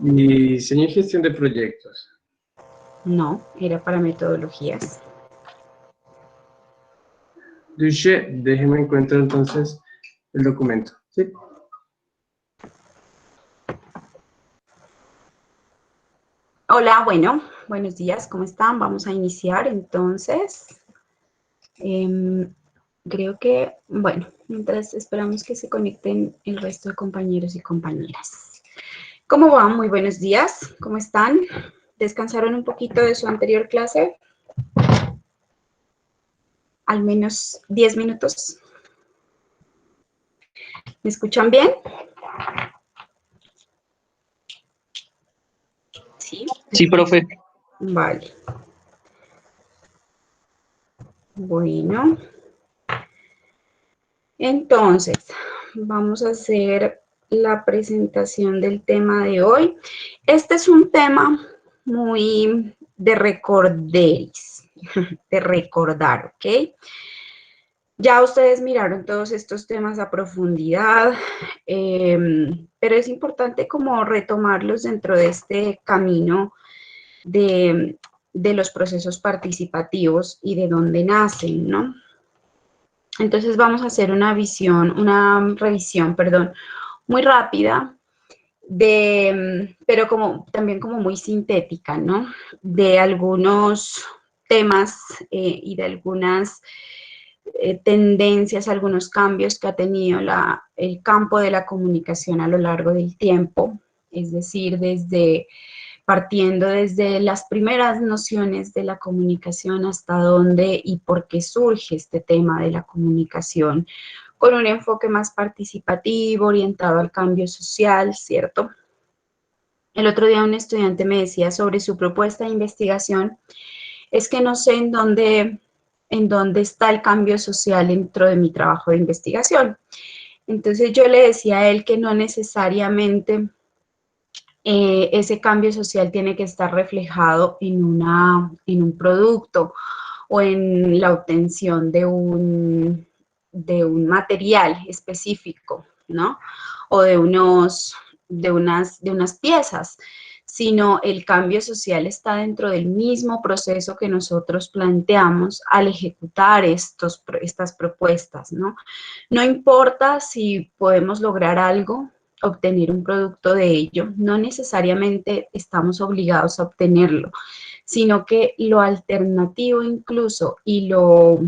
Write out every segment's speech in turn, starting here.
Diseño y gestión de proyectos. No, era para metodologías. Duche, déjeme encuentro entonces el documento. ¿Sí? Hola, bueno, buenos días, ¿cómo están? Vamos a iniciar entonces. Creo que, bueno, mientras esperamos que se conecten el resto de compañeros y compañeras. ¿Cómo van? Muy buenos días, ¿cómo están? ¿Descansaron un poquito de su anterior clase? Al menos 10 minutos. ¿Me escuchan bien? Sí. Sí, profe. Vale. Bueno. Entonces, vamos a hacer la presentación del tema de hoy. Este es un tema muy de recorderis, de recordar, ¿ok? Ya ustedes miraron todos estos temas a profundidad, pero es importante como retomarlos dentro de este camino de los procesos participativos y de dónde nacen, ¿no? Entonces vamos a hacer una revisión, muy rápida, pero también como muy sintética, ¿no? De algunos temas y de algunas tendencias, algunos cambios que ha tenido el campo de la comunicación a lo largo del tiempo, es decir, partiendo desde las primeras nociones de la comunicación hasta dónde y por qué surge este tema de la comunicación, con un enfoque más participativo, orientado al cambio social, ¿cierto? El otro día un estudiante me decía sobre su propuesta de investigación, es que no sé en dónde está el cambio social dentro de mi trabajo de investigación. Entonces yo le decía a él que no necesariamente ese cambio social tiene que estar reflejado en un producto o en la obtención de un material específico, ¿no? O de unas piezas, sino el cambio social está dentro del mismo proceso que nosotros planteamos al ejecutar estas propuestas, ¿no? No importa si podemos lograr algo, obtener un producto de ello, no necesariamente estamos obligados a obtenerlo, sino que lo alternativo incluso y lo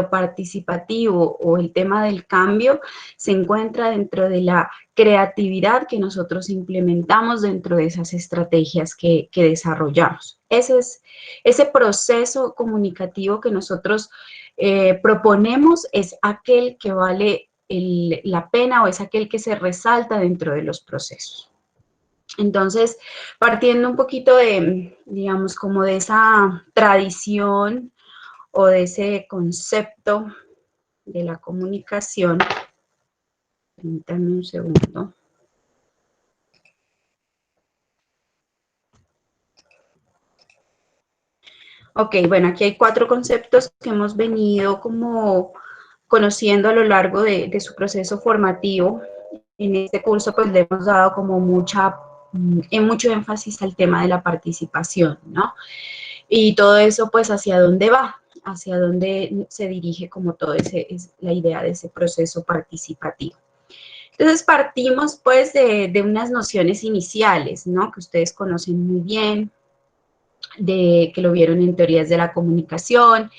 participativo o el tema del cambio se encuentra dentro de la creatividad que nosotros implementamos dentro de esas estrategias que desarrollamos. Ese proceso comunicativo que nosotros proponemos es aquel que vale la pena o es aquel que se resalta dentro de los procesos. Entonces, partiendo un poquito de, digamos, como de esa tradición o de ese concepto de la comunicación, permítanme un segundo. Ok, bueno, aquí hay 4 conceptos que hemos venido como conociendo a lo largo de su proceso formativo. En este curso pues le hemos dado como mucho énfasis al tema de la participación, ¿no? Y todo eso pues hacia dónde va, hacia dónde se dirige como es la idea de ese proceso participativo. Entonces partimos pues de unas nociones iniciales, ¿no? Que ustedes conocen muy bien, que lo vieron en teorías de la comunicación,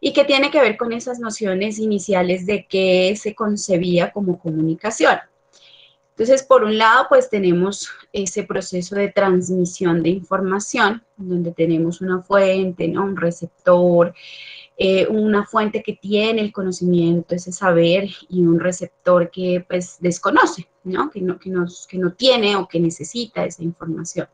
y que tiene que ver con esas nociones iniciales de qué se concebía como comunicación. Entonces, por un lado, pues tenemos ese proceso de transmisión de información, donde tenemos una fuente, ¿no? Un receptor, una fuente que tiene el conocimiento, ese saber, y un receptor que pues desconoce, ¿no? Que no tiene o que necesita esa información.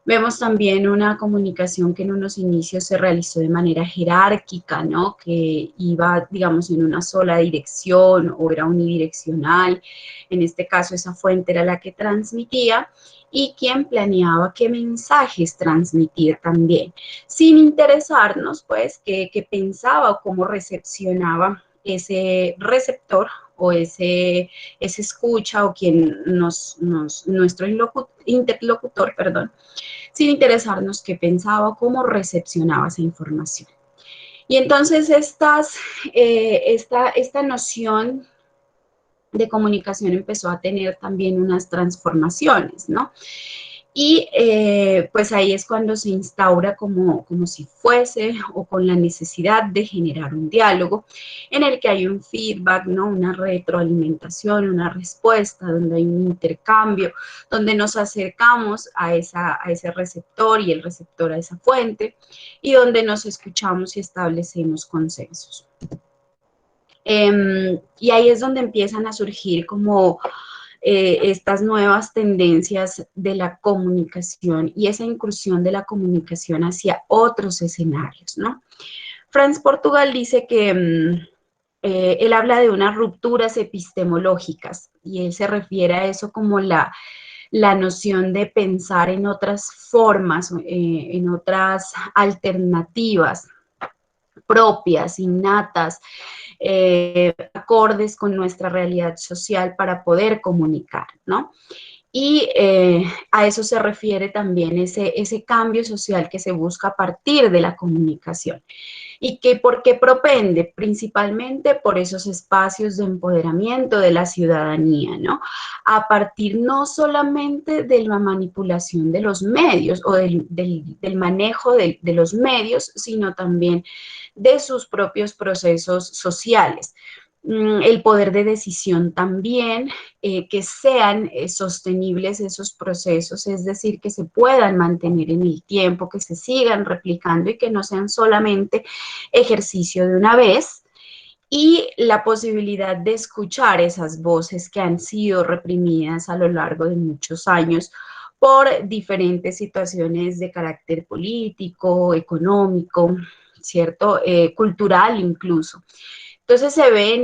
Vemos también una comunicación que en unos inicios se realizó de manera jerárquica, ¿no? Que iba, digamos, en una sola dirección o era unidireccional. En este caso, esa fuente era la que transmitía y quien planeaba qué mensajes transmitir también, sin interesarnos, pues, qué pensaba o cómo recepcionaba ese receptor o ese escucha o quien nuestro interlocutor, perdón, sin interesarnos qué pensaba o cómo recepcionaba esa información. Y entonces esta noción de comunicación empezó a tener también unas transformaciones, ¿no? Y pues ahí es cuando se instaura como si fuese o con la necesidad de generar un diálogo en el que hay un feedback, ¿no? Una retroalimentación, una respuesta, donde hay un intercambio, donde nos acercamos a ese receptor y el receptor a esa fuente y donde nos escuchamos y establecemos consensos. Y ahí es donde empiezan a surgir como estas nuevas tendencias de la comunicación y esa incursión de la comunicación hacia otros escenarios, ¿no? Franz Portugal dice que él habla de unas rupturas epistemológicas y él se refiere a eso como la noción de pensar en otras formas, en otras alternativas propias, innatas, acordes con nuestra realidad social para poder comunicar, ¿no? Y a eso se refiere también ese cambio social que se busca a partir de la comunicación. ¿Y que por qué propende? Principalmente por esos espacios de empoderamiento de la ciudadanía, ¿no? A partir no solamente de la manipulación de los medios o del manejo de los medios, sino también de sus propios procesos sociales. El poder de decisión también, que sean sostenibles esos procesos, es decir, que se puedan mantener en el tiempo, que se sigan replicando y que no sean solamente ejercicio de una vez, y la posibilidad de escuchar esas voces que han sido reprimidas a lo largo de muchos años por diferentes situaciones de carácter político, económico, ¿cierto? Cultural incluso. Entonces se ve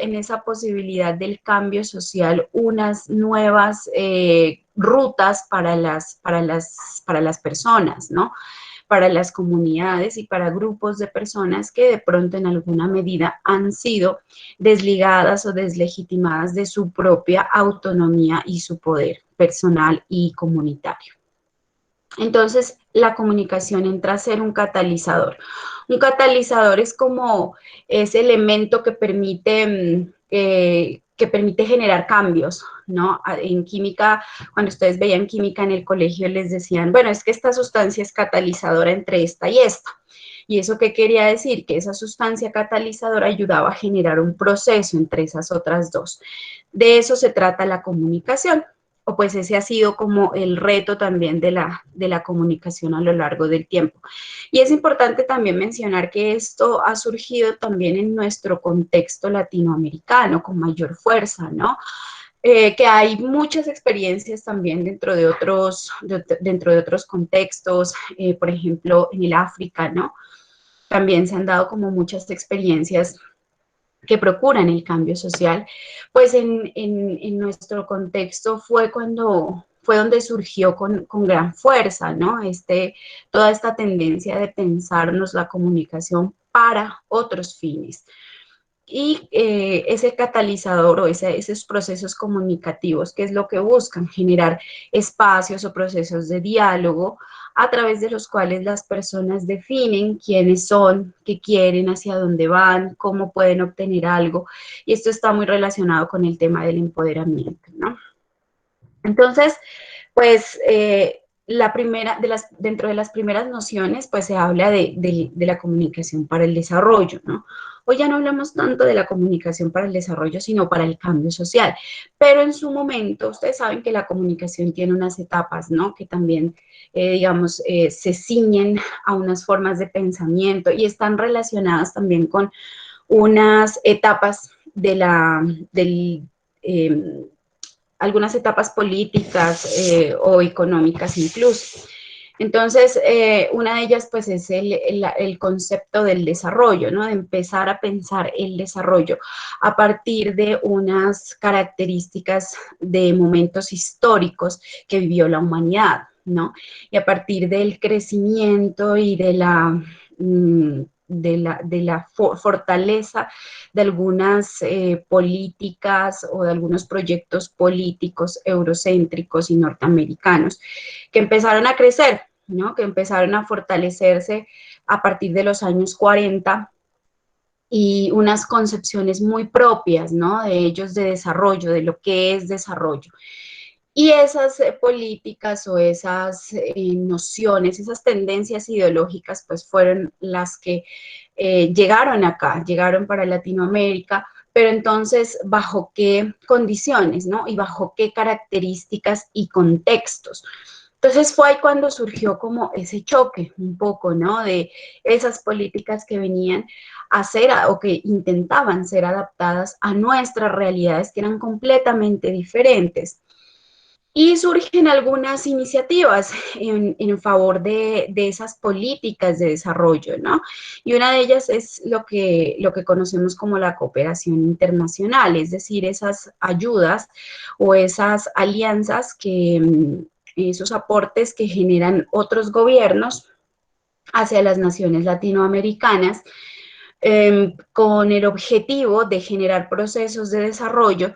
en esa posibilidad del cambio social unas nuevas rutas para las personas, ¿no? Para las comunidades y para grupos de personas que de pronto en alguna medida han sido desligadas o deslegitimadas de su propia autonomía y su poder personal y comunitario. Entonces, la comunicación entra a ser un catalizador. Un catalizador es como ese elemento que permite generar cambios, ¿no? En química, cuando ustedes veían química en el colegio, les decían, bueno, es que esta sustancia es catalizadora entre esta y esta. ¿Y eso qué quería decir? Que esa sustancia catalizadora ayudaba a generar un proceso entre esas otras dos. De eso se trata la comunicación. O pues ese ha sido como el reto también de la comunicación a lo largo del tiempo. Y es importante también mencionar que esto ha surgido también en nuestro contexto latinoamericano con mayor fuerza, ¿no? Que hay muchas experiencias también dentro de otros contextos, por ejemplo, en el África, ¿no? También se han dado como muchas experiencias que procuran el cambio social, pues en nuestro contexto fue donde surgió con gran fuerza, ¿no? Toda esta tendencia de pensarnos la comunicación para otros fines. Y ese catalizador o esos procesos comunicativos, ¿qué es lo que buscan? Generar espacios o procesos de diálogo a través de los cuales las personas definen quiénes son, qué quieren, hacia dónde van, cómo pueden obtener algo. Y esto está muy relacionado con el tema del empoderamiento, ¿no? Entonces, pues dentro de las primeras nociones, pues se habla de la comunicación para el desarrollo, ¿no? Hoy ya no hablamos tanto de la comunicación para el desarrollo, sino para el cambio social. Pero en su momento, ustedes saben que la comunicación tiene unas etapas, ¿no? Que también, digamos, se ciñen a unas formas de pensamiento y están relacionadas también con unas etapas algunas etapas políticas o económicas incluso. Entonces, una de ellas pues es el concepto del desarrollo, ¿no? De empezar a pensar el desarrollo a partir de unas características de momentos históricos que vivió la humanidad, ¿no? Y a partir del crecimiento y de fortaleza de algunas políticas o de algunos proyectos políticos eurocéntricos y norteamericanos que empezaron a crecer, ¿no? Que empezaron a fortalecerse a partir de los años 40 y unas concepciones muy propias, ¿no? De ellos de desarrollo, de lo que es desarrollo. Y esas políticas o esas nociones, esas tendencias ideológicas, pues fueron las que llegaron acá, llegaron para Latinoamérica, pero entonces, ¿bajo qué condiciones, no? Y bajo qué características y contextos. Entonces fue ahí cuando surgió como ese choque un poco, ¿no? De esas políticas que venían a ser o que intentaban ser adaptadas a nuestras realidades que eran completamente diferentes. Y surgen algunas iniciativas en favor de esas políticas de desarrollo, ¿no? Y una de ellas es lo que conocemos como la cooperación internacional, es decir, esas ayudas o esas alianzas esos aportes que generan otros gobiernos hacia las naciones latinoamericanas con el objetivo de generar procesos de desarrollo,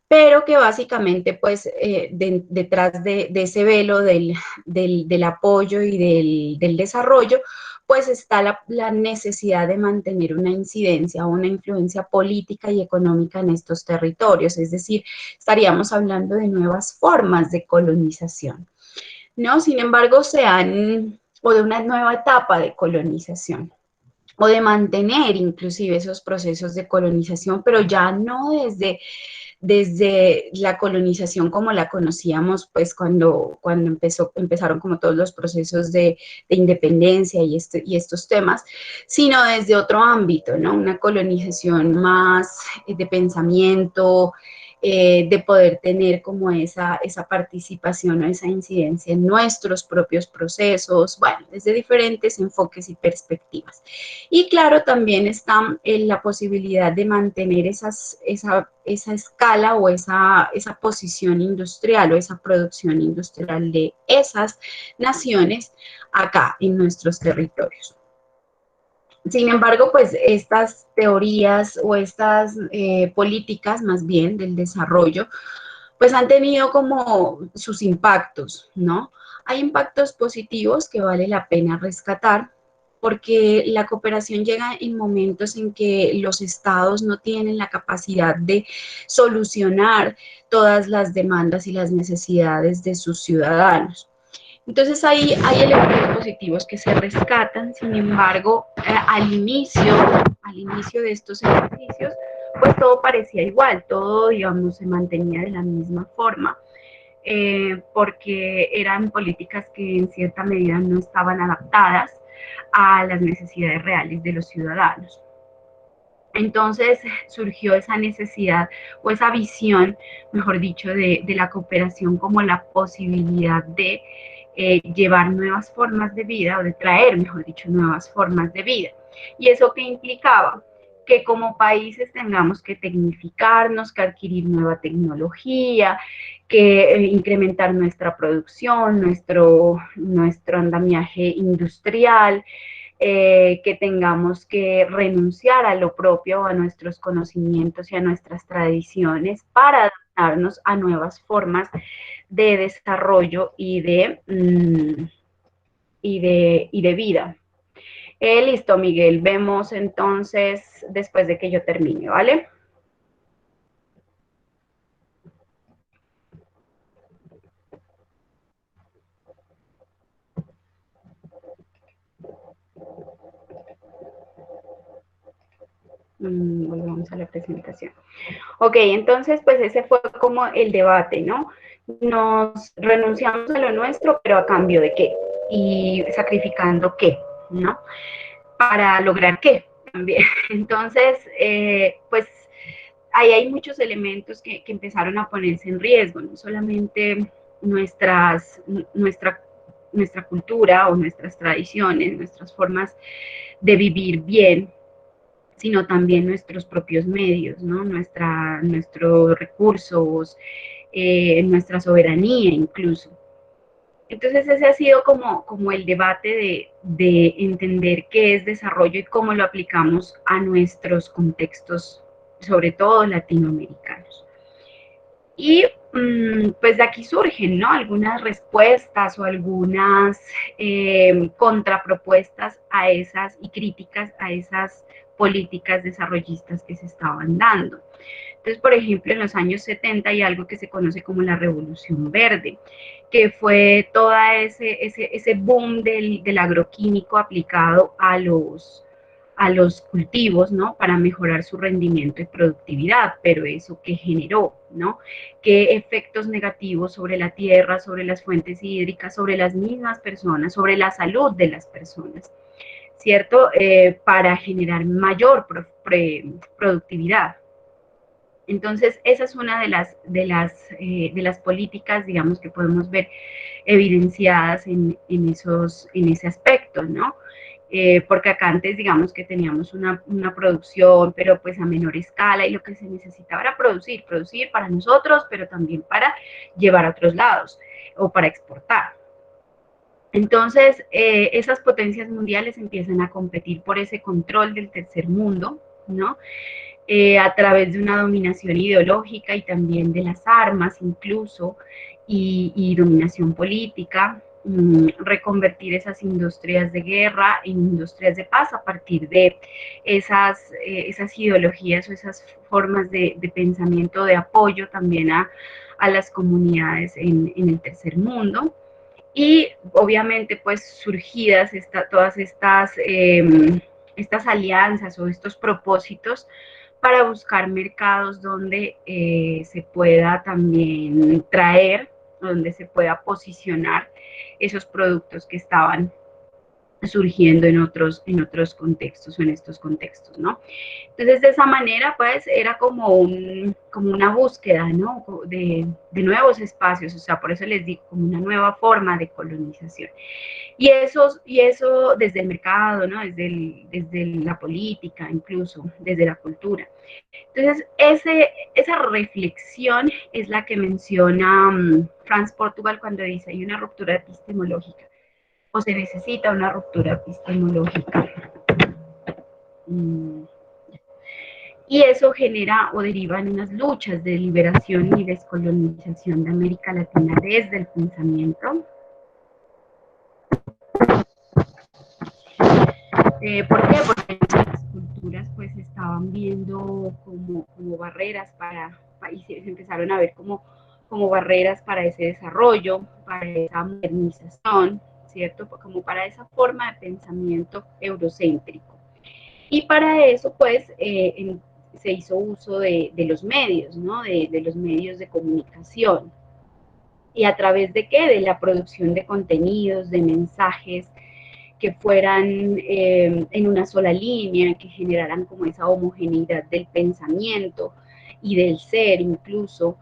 pero que básicamente pues detrás de ese velo del apoyo y del desarrollo, pues está la necesidad de mantener una incidencia o una influencia política y económica en estos territorios, es decir, estaríamos hablando de nuevas formas de colonización, ¿no? Sin embargo, o de una nueva etapa de colonización, o de mantener inclusive esos procesos de colonización, pero ya no desde la colonización como la conocíamos, pues cuando empezaron como todos los procesos de independencia y estos temas, sino desde otro ámbito, ¿no? Una colonización más de pensamiento, de poder tener como esa participación o esa incidencia en nuestros propios procesos, bueno, desde diferentes enfoques y perspectivas. Y claro, también está la posibilidad de mantener esa escala o esa posición industrial o esa producción industrial de esas naciones acá en nuestros territorios. Sin embargo, pues estas teorías o estas políticas más bien del desarrollo, pues han tenido como sus impactos, ¿no? Hay impactos positivos que vale la pena rescatar, porque la cooperación llega en momentos en que los estados no tienen la capacidad de solucionar todas las demandas y las necesidades de sus ciudadanos. Entonces hay elementos positivos que se rescatan, sin embargo, al inicio de estos ejercicios, pues todo parecía igual, todo, digamos, se mantenía de la misma forma, porque eran políticas que en cierta medida no estaban adaptadas a las necesidades reales de los ciudadanos. Entonces surgió esa necesidad o esa visión, mejor dicho, de la cooperación como la posibilidad de llevar nuevas formas de vida o de traer, mejor dicho, nuevas formas de vida. ¿Y eso qué implicaba? Que como países tengamos que tecnificarnos, que adquirir nueva tecnología, que incrementar nuestra producción, nuestro andamiaje industrial, que tengamos que renunciar a lo propio, a nuestros conocimientos y a nuestras tradiciones para adaptarnos a nuevas formas de desarrollo y de vida. Listo, Miguel, vemos entonces después de que yo termine, ¿vale? Volvamos a la presentación. Ok, entonces pues ese fue como el debate, ¿no? Nos renunciamos a lo nuestro, pero a cambio de qué y sacrificando qué, ¿no? Para lograr qué también. Entonces, pues ahí hay muchos elementos que empezaron a ponerse en riesgo, no solamente nuestra, nuestra cultura o nuestras tradiciones, nuestras formas de vivir bien, sino también nuestros propios medios, ¿no? Nuestros recursos, nuestra soberanía incluso. Entonces ese ha sido como el debate de entender qué es desarrollo y cómo lo aplicamos a nuestros contextos, sobre todo latinoamericanos. Y pues de aquí surgen, ¿no?, algunas respuestas o algunas contrapropuestas a esas y críticas a esas políticas desarrollistas que se estaban dando. Entonces, por ejemplo, en los años 70 hay algo que se conoce como la Revolución Verde, que fue todo ese boom del agroquímico aplicado a los cultivos, ¿no?, para mejorar su rendimiento y productividad, pero eso que generó, ¿no?, qué efectos negativos sobre la tierra, sobre las fuentes hídricas, sobre las mismas personas, sobre la salud de las personas, ¿cierto?, para generar mayor productividad. Entonces, esa es una de las políticas, digamos, que podemos ver evidenciadas en ese aspecto, ¿no? Porque acá antes, digamos, que teníamos una producción, pero pues a menor escala, y lo que se necesitaba era producir para nosotros, pero también para llevar a otros lados o para exportar. Entonces, esas potencias mundiales empiezan a competir por ese control del tercer mundo, ¿no?, a través de una dominación ideológica y también de las armas incluso, y dominación política, reconvertir esas industrias de guerra en industrias de paz a partir de esas ideologías o esas formas de pensamiento, de apoyo también a las comunidades en el tercer mundo. Y obviamente pues surgidas todas estas alianzas o estos propósitos para buscar mercados donde se pueda también traer, donde se pueda posicionar esos productos que estaban surgiendo en otros contextos o en estos contextos, ¿no? Entonces, de esa manera, pues, era como una búsqueda, ¿no?, de nuevos espacios, o sea, por eso les digo, como una nueva forma de colonización. Y eso desde el mercado, ¿no?, desde la política, incluso, desde la cultura. Entonces, esa reflexión es la que menciona Franz Portugal cuando dice hay una ruptura epistemológica, o se necesita una ruptura epistemológica. Y eso genera o deriva en unas luchas de liberación y descolonización de América Latina desde el pensamiento. ¿Por qué? Porque las culturas pues estaban viendo como barreras y se empezaron a ver como barreras para ese desarrollo, para esa modernización, ¿cierto? Como para esa forma de pensamiento eurocéntrico. Y para eso pues se hizo uso de los medios, ¿no?, de los medios de comunicación. ¿Y a través de qué? De la producción de contenidos, de mensajes que fueran en una sola línea, que generaran como esa homogeneidad del pensamiento y del ser incluso,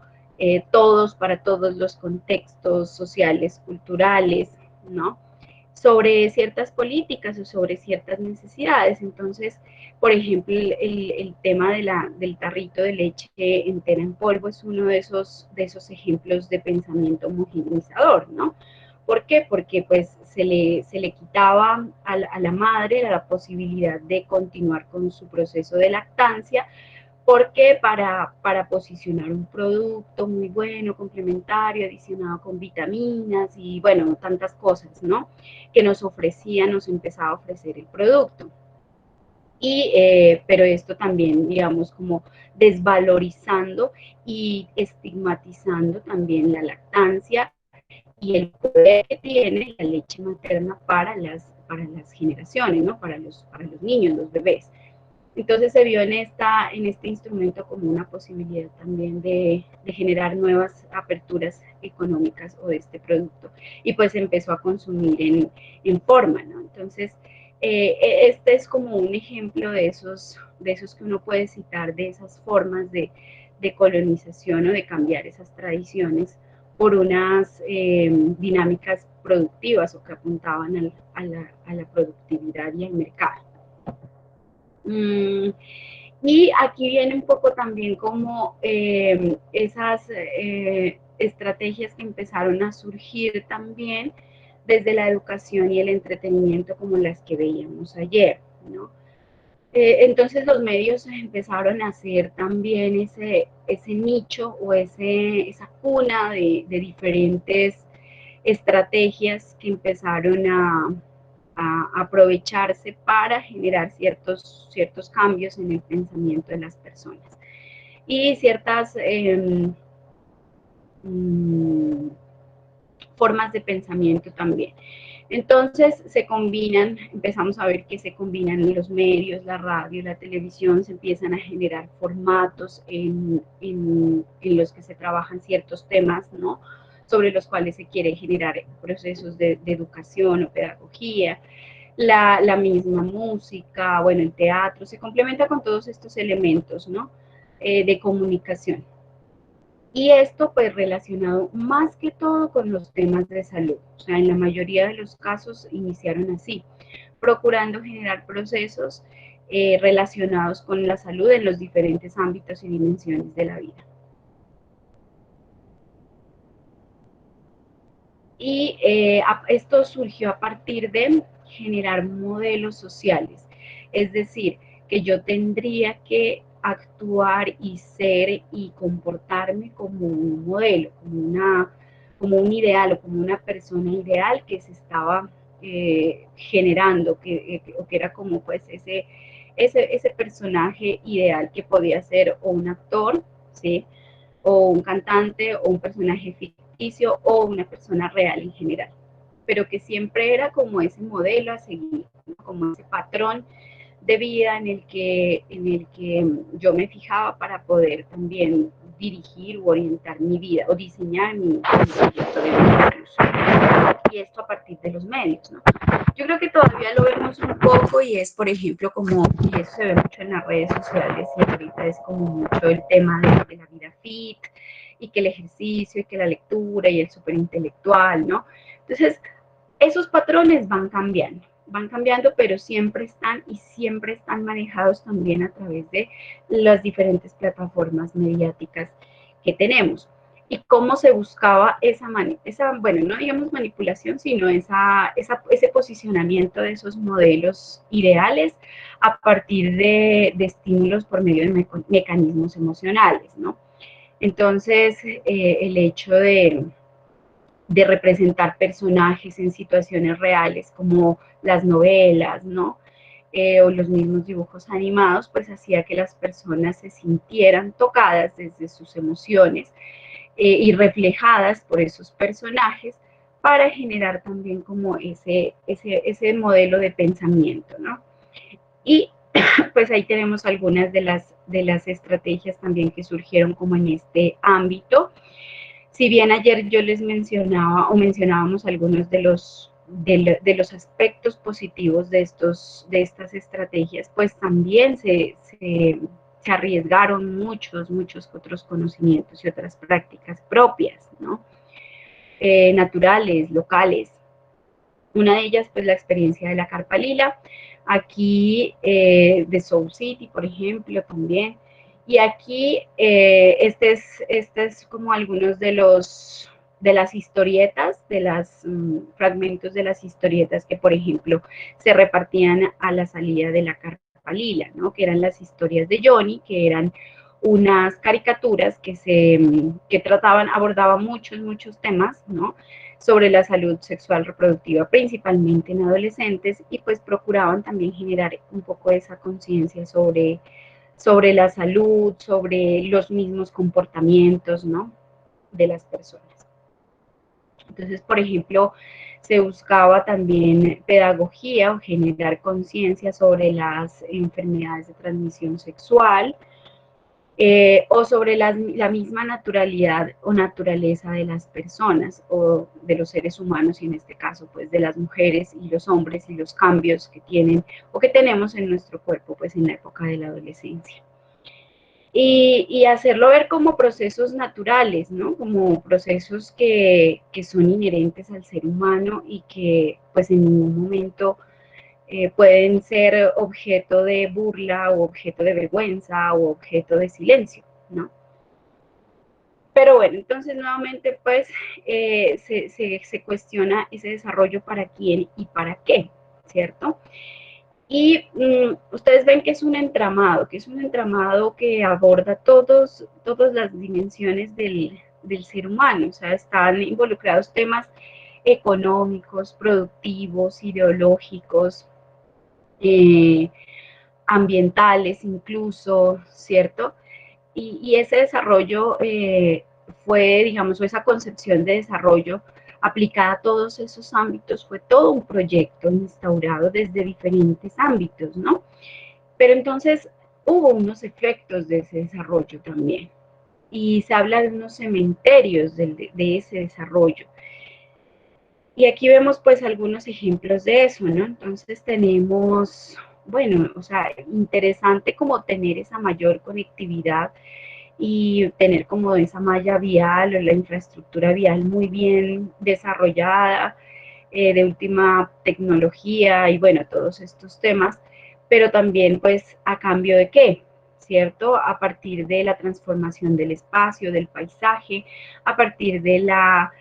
todos para todos los contextos sociales, culturales, ¿no?, sobre ciertas políticas o sobre ciertas necesidades. Entonces, por ejemplo, el tema del tarrito de leche entera en polvo es uno de esos ejemplos de pensamiento homogeneizador, ¿no? ¿Por qué? Porque pues se le quitaba a la madre la posibilidad de continuar con su proceso de lactancia, porque para posicionar un producto muy bueno, complementario, adicionado con vitaminas y bueno, tantas cosas, ¿no?, que nos empezaba a ofrecer el producto. Pero esto también, digamos, como desvalorizando y estigmatizando también la lactancia y el poder que tiene la leche materna para las generaciones, ¿no?, para los niños, los bebés. Entonces se vio en este instrumento como una posibilidad también de generar nuevas aperturas económicas o de este producto, y pues empezó a consumir en forma, ¿no? Entonces, este es como un ejemplo de esos que uno puede citar, de esas formas de colonización o de cambiar esas tradiciones por unas dinámicas productivas o que apuntaban a la productividad y al mercado. Y aquí viene un poco también como ese estrategias que empezaron a surgir también desde la educación y el entretenimiento como las que veíamos ayer, ¿no? Entonces los medios empezaron a hacer también ese nicho o esa cuna de diferentes estrategias que empezaron a aprovecharse para generar ciertos cambios en el pensamiento de las personas y ciertas formas de pensamiento también. Entonces se combinan, empezamos a ver que se combinan los medios, la radio, la televisión, se empiezan a generar formatos en los que se trabajan ciertos temas, ¿no? Sobre los cuales se quiere generar procesos de educación o pedagogía, la misma música, bueno, el teatro, se complementa con todos estos elementos, ¿no? De comunicación. Y esto pues relacionado más que todo con los temas de salud. O sea, en la mayoría de los casos iniciaron así, procurando generar procesos relacionados con la salud en los diferentes ámbitos y dimensiones de la vida. Y esto surgió a partir de generar modelos sociales. Es decir, que yo tendría que actuar y ser y comportarme como un modelo, como un ideal o como una persona ideal que se estaba generando, que era como pues ese personaje ideal que podía ser o un actor, ¿sí? O un cantante o un personaje ficticio o una persona real en general, pero que siempre era como ese modelo a seguir, como ese patrón de vida en el que yo me fijaba para poder también dirigir o orientar mi vida o diseñar mi proyecto de vida incluso. Y esto a partir de los medios, ¿no? Yo creo que todavía lo vemos un poco y es, por ejemplo, como, y eso se ve mucho en las redes sociales y ahorita es como mucho el tema de la vida fit y que el ejercicio y que la lectura y el superintelectual, ¿no? Entonces, esos patrones van cambiando, pero siempre están manejados también a través de las diferentes plataformas mediáticas que tenemos. Y cómo se buscaba bueno, no digamos manipulación, sino ese posicionamiento de esos modelos ideales a partir de estímulos por medio de mecanismos emocionales, ¿no? Entonces, el hecho de representar personajes en situaciones reales como las novelas, ¿no? O los mismos dibujos animados, pues hacía que las personas se sintieran tocadas desde sus emociones y reflejadas por esos personajes para generar también como ese modelo de pensamiento, ¿no? Y pues ahí tenemos algunas de las estrategias también que surgieron como en este ámbito. Si bien ayer yo les mencionaba o mencionábamos algunos de los aspectos positivos de estas estrategias, pues también se arriesgaron muchos otros conocimientos y otras prácticas propias, ¿no? Naturales, locales. Una de ellas, pues la experiencia de la carpa lila, aquí de Soul City, por ejemplo, también. Y aquí, este es como algunos de las historietas, de los fragmentos de las historietas que, por ejemplo, se repartían a la salida de la carpa lila, ¿no? Que eran las historias de Johnny, que eran unas caricaturas que abordaban muchos temas, ¿no? Sobre la salud sexual reproductiva, principalmente en adolescentes, y pues procuraban también generar un poco esa conciencia sobre la salud, sobre los mismos comportamientos, ¿no? De las personas. Entonces, por ejemplo, se buscaba también pedagogía o generar conciencia sobre las enfermedades de transmisión sexual, o sobre la misma naturalidad o naturaleza de las personas o de los seres humanos y en este caso pues de las mujeres y los hombres y los cambios que tienen o que tenemos en nuestro cuerpo pues en la época de la adolescencia. Y hacerlo ver como procesos naturales, ¿no? Como procesos que son inherentes al ser humano y que pues en ningún momento pueden ser objeto de burla o objeto de vergüenza o objeto de silencio, ¿no? Pero bueno, entonces nuevamente pues se cuestiona ese desarrollo para quién y para qué, ¿cierto? Y ustedes ven que es un entramado, que aborda todas las dimensiones del ser humano, o sea, están involucrados temas económicos, productivos, ideológicos, eh, ambientales incluso, ¿cierto? Y ese desarrollo fue, digamos, o esa concepción de desarrollo aplicada a todos esos ámbitos fue todo un proyecto instaurado desde diferentes ámbitos, ¿no? Pero entonces hubo unos efectos de ese desarrollo también. Y se habla de unos cementerios de ese desarrollo. Y aquí vemos pues algunos ejemplos de eso, ¿no? Entonces tenemos, bueno, o sea, interesante como tener esa mayor conectividad y tener como esa malla vial o la infraestructura vial muy bien desarrollada, de última tecnología y bueno, todos estos temas, pero también pues a cambio de qué, ¿cierto? A partir de la transformación del espacio, del paisaje, a partir de la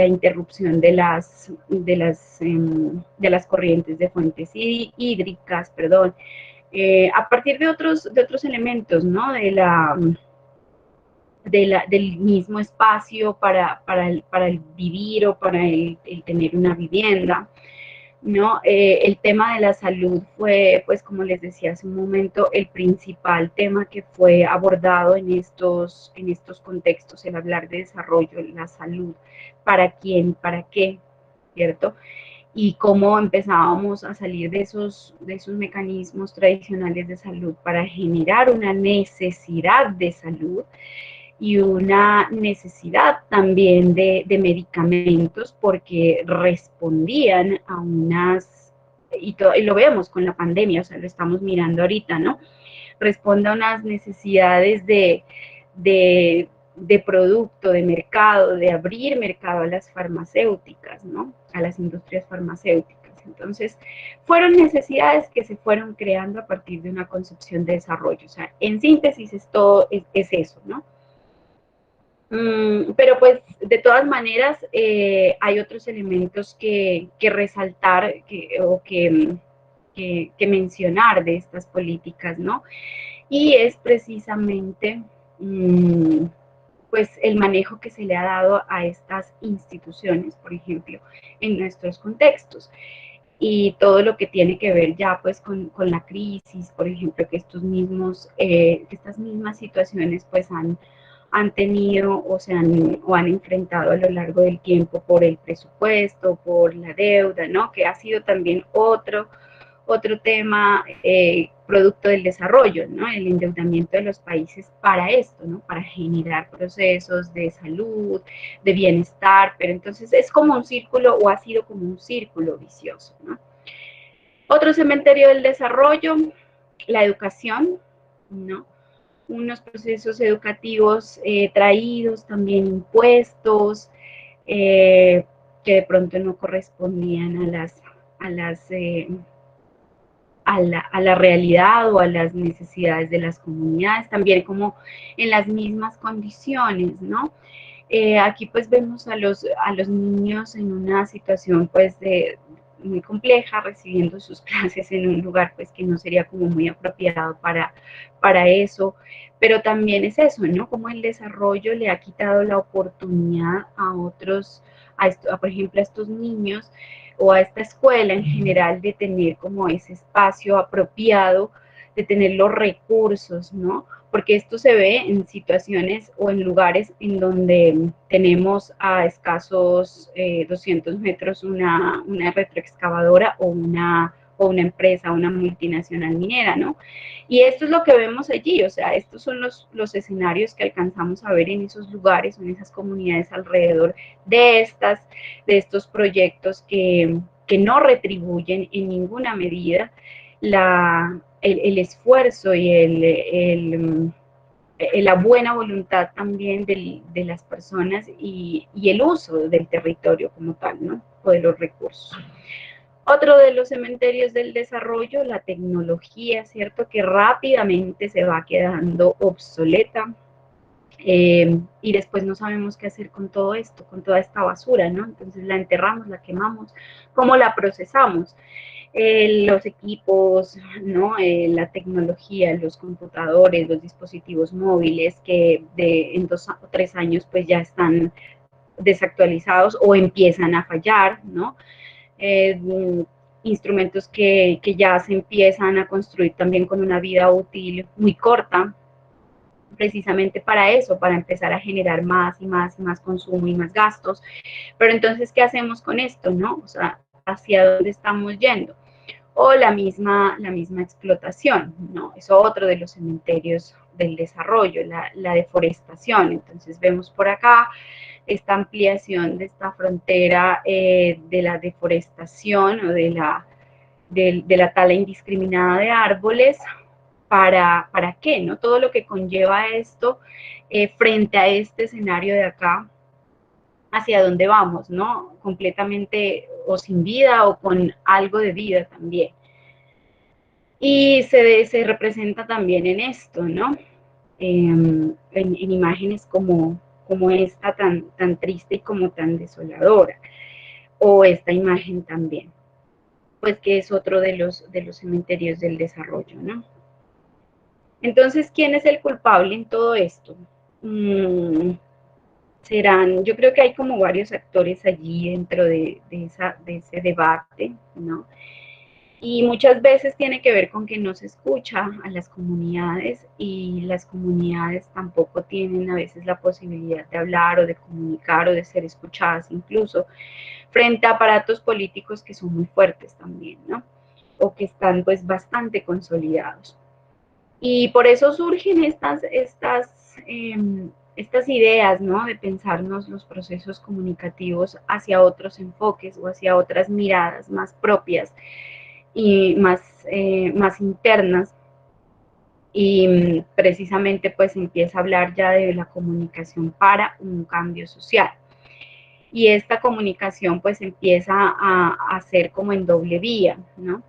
interrupción de las corrientes de fuentes hídricas, perdón, a partir de otros elementos, ¿no? Del mismo espacio para el vivir o para el tener una vivienda, ¿no? El tema de la salud fue, pues como les decía hace un momento, el principal tema que fue abordado en estos contextos, el hablar de desarrollo, la salud, para quién, para qué, ¿cierto? Y cómo empezábamos a salir de esos mecanismos tradicionales de salud para generar una necesidad de salud y una necesidad también de medicamentos porque respondían a y lo vemos con la pandemia, o sea, lo estamos mirando ahorita, ¿no? Responde a unas necesidades de producto, de mercado, de abrir mercado a las farmacéuticas, ¿no? A las industrias farmacéuticas. Entonces, fueron necesidades que se fueron creando a partir de una concepción de desarrollo. O sea, en síntesis, es eso, ¿no? Pero pues de todas maneras hay otros elementos que resaltar o que mencionar de estas políticas, ¿no? Y es precisamente pues el manejo que se le ha dado a estas instituciones, por ejemplo, en nuestros contextos. Y todo lo que tiene que ver ya pues con la crisis, por ejemplo, que estas mismas situaciones pues han tenido o han enfrentado a lo largo del tiempo por el presupuesto, por la deuda, ¿no? Que ha sido también otro tema producto del desarrollo, ¿no? El endeudamiento de los países para esto, ¿no? Para generar procesos de salud, de bienestar, pero entonces es como un círculo o ha sido como un círculo vicioso, ¿no? Otro cementerio del desarrollo, la educación, ¿no? Unos procesos educativos traídos, también impuestos, que de pronto no correspondían a las a la realidad o a las necesidades de las comunidades, también como en las mismas condiciones, ¿no? Aquí pues vemos a los niños en una situación pues muy compleja, recibiendo sus clases en un lugar pues que no sería como muy apropiado para eso, pero también es eso, ¿no? Como el desarrollo le ha quitado la oportunidad a otros, por ejemplo, a estos niños o a esta escuela en general de tener como ese espacio apropiado, de tener los recursos, ¿no? Porque esto se ve en situaciones o en lugares en donde tenemos a escasos 200 metros una retroexcavadora o una empresa, una multinacional minera, ¿no? Y esto es lo que vemos allí, o sea, estos son los escenarios que alcanzamos a ver en esos lugares, en esas comunidades alrededor de estos proyectos que no retribuyen en ninguna medida el esfuerzo y la buena voluntad también de las personas y el uso del territorio como tal, ¿no? O de los recursos. Otro de los cementerios del desarrollo, la tecnología, ¿cierto? Que rápidamente se va quedando obsoleta. y después no sabemos qué hacer con todo esto, con toda esta basura, ¿no? Entonces la enterramos, la quemamos, ¿cómo la procesamos? Los equipos, ¿no? La tecnología, los computadores, los dispositivos móviles que en 2 o 3 años pues ya están desactualizados o empiezan a fallar, ¿no? Instrumentos que ya se empiezan a construir también con una vida útil muy corta, precisamente para eso, para empezar a generar más y más y más consumo y más gastos. Pero entonces, ¿qué hacemos con esto, no? O sea, ¿hacia dónde estamos yendo? O la misma explotación, ¿no? Es otro de los cementerios del desarrollo, la deforestación. Entonces vemos por acá esta ampliación de esta frontera de la deforestación o de la tala indiscriminada de árboles. ¿Para qué? ¿No? Todo lo que conlleva esto frente a este escenario de acá, hacia dónde vamos, ¿no? Completamente o sin vida o con algo de vida también. Y se representa también en esto, ¿no? En imágenes como esta tan triste y como tan desoladora, o esta imagen también, pues que es otro de los cementerios del desarrollo, ¿no? Entonces, ¿quién es el culpable en todo esto? Yo creo que hay como varios actores allí dentro de ese debate, ¿no? Y muchas veces tiene que ver con que no se escucha a las comunidades y las comunidades tampoco tienen a veces la posibilidad de hablar o de comunicar o de ser escuchadas incluso frente a aparatos políticos que son muy fuertes también, ¿no? O que están pues bastante consolidados. Y por eso surgen estas ideas, ¿no? De pensarnos los procesos comunicativos hacia otros enfoques o hacia otras miradas más propias y más internas, y precisamente pues empieza a hablar ya de la comunicación para un cambio social. Y esta comunicación pues empieza a ser como en doble vía, ¿no?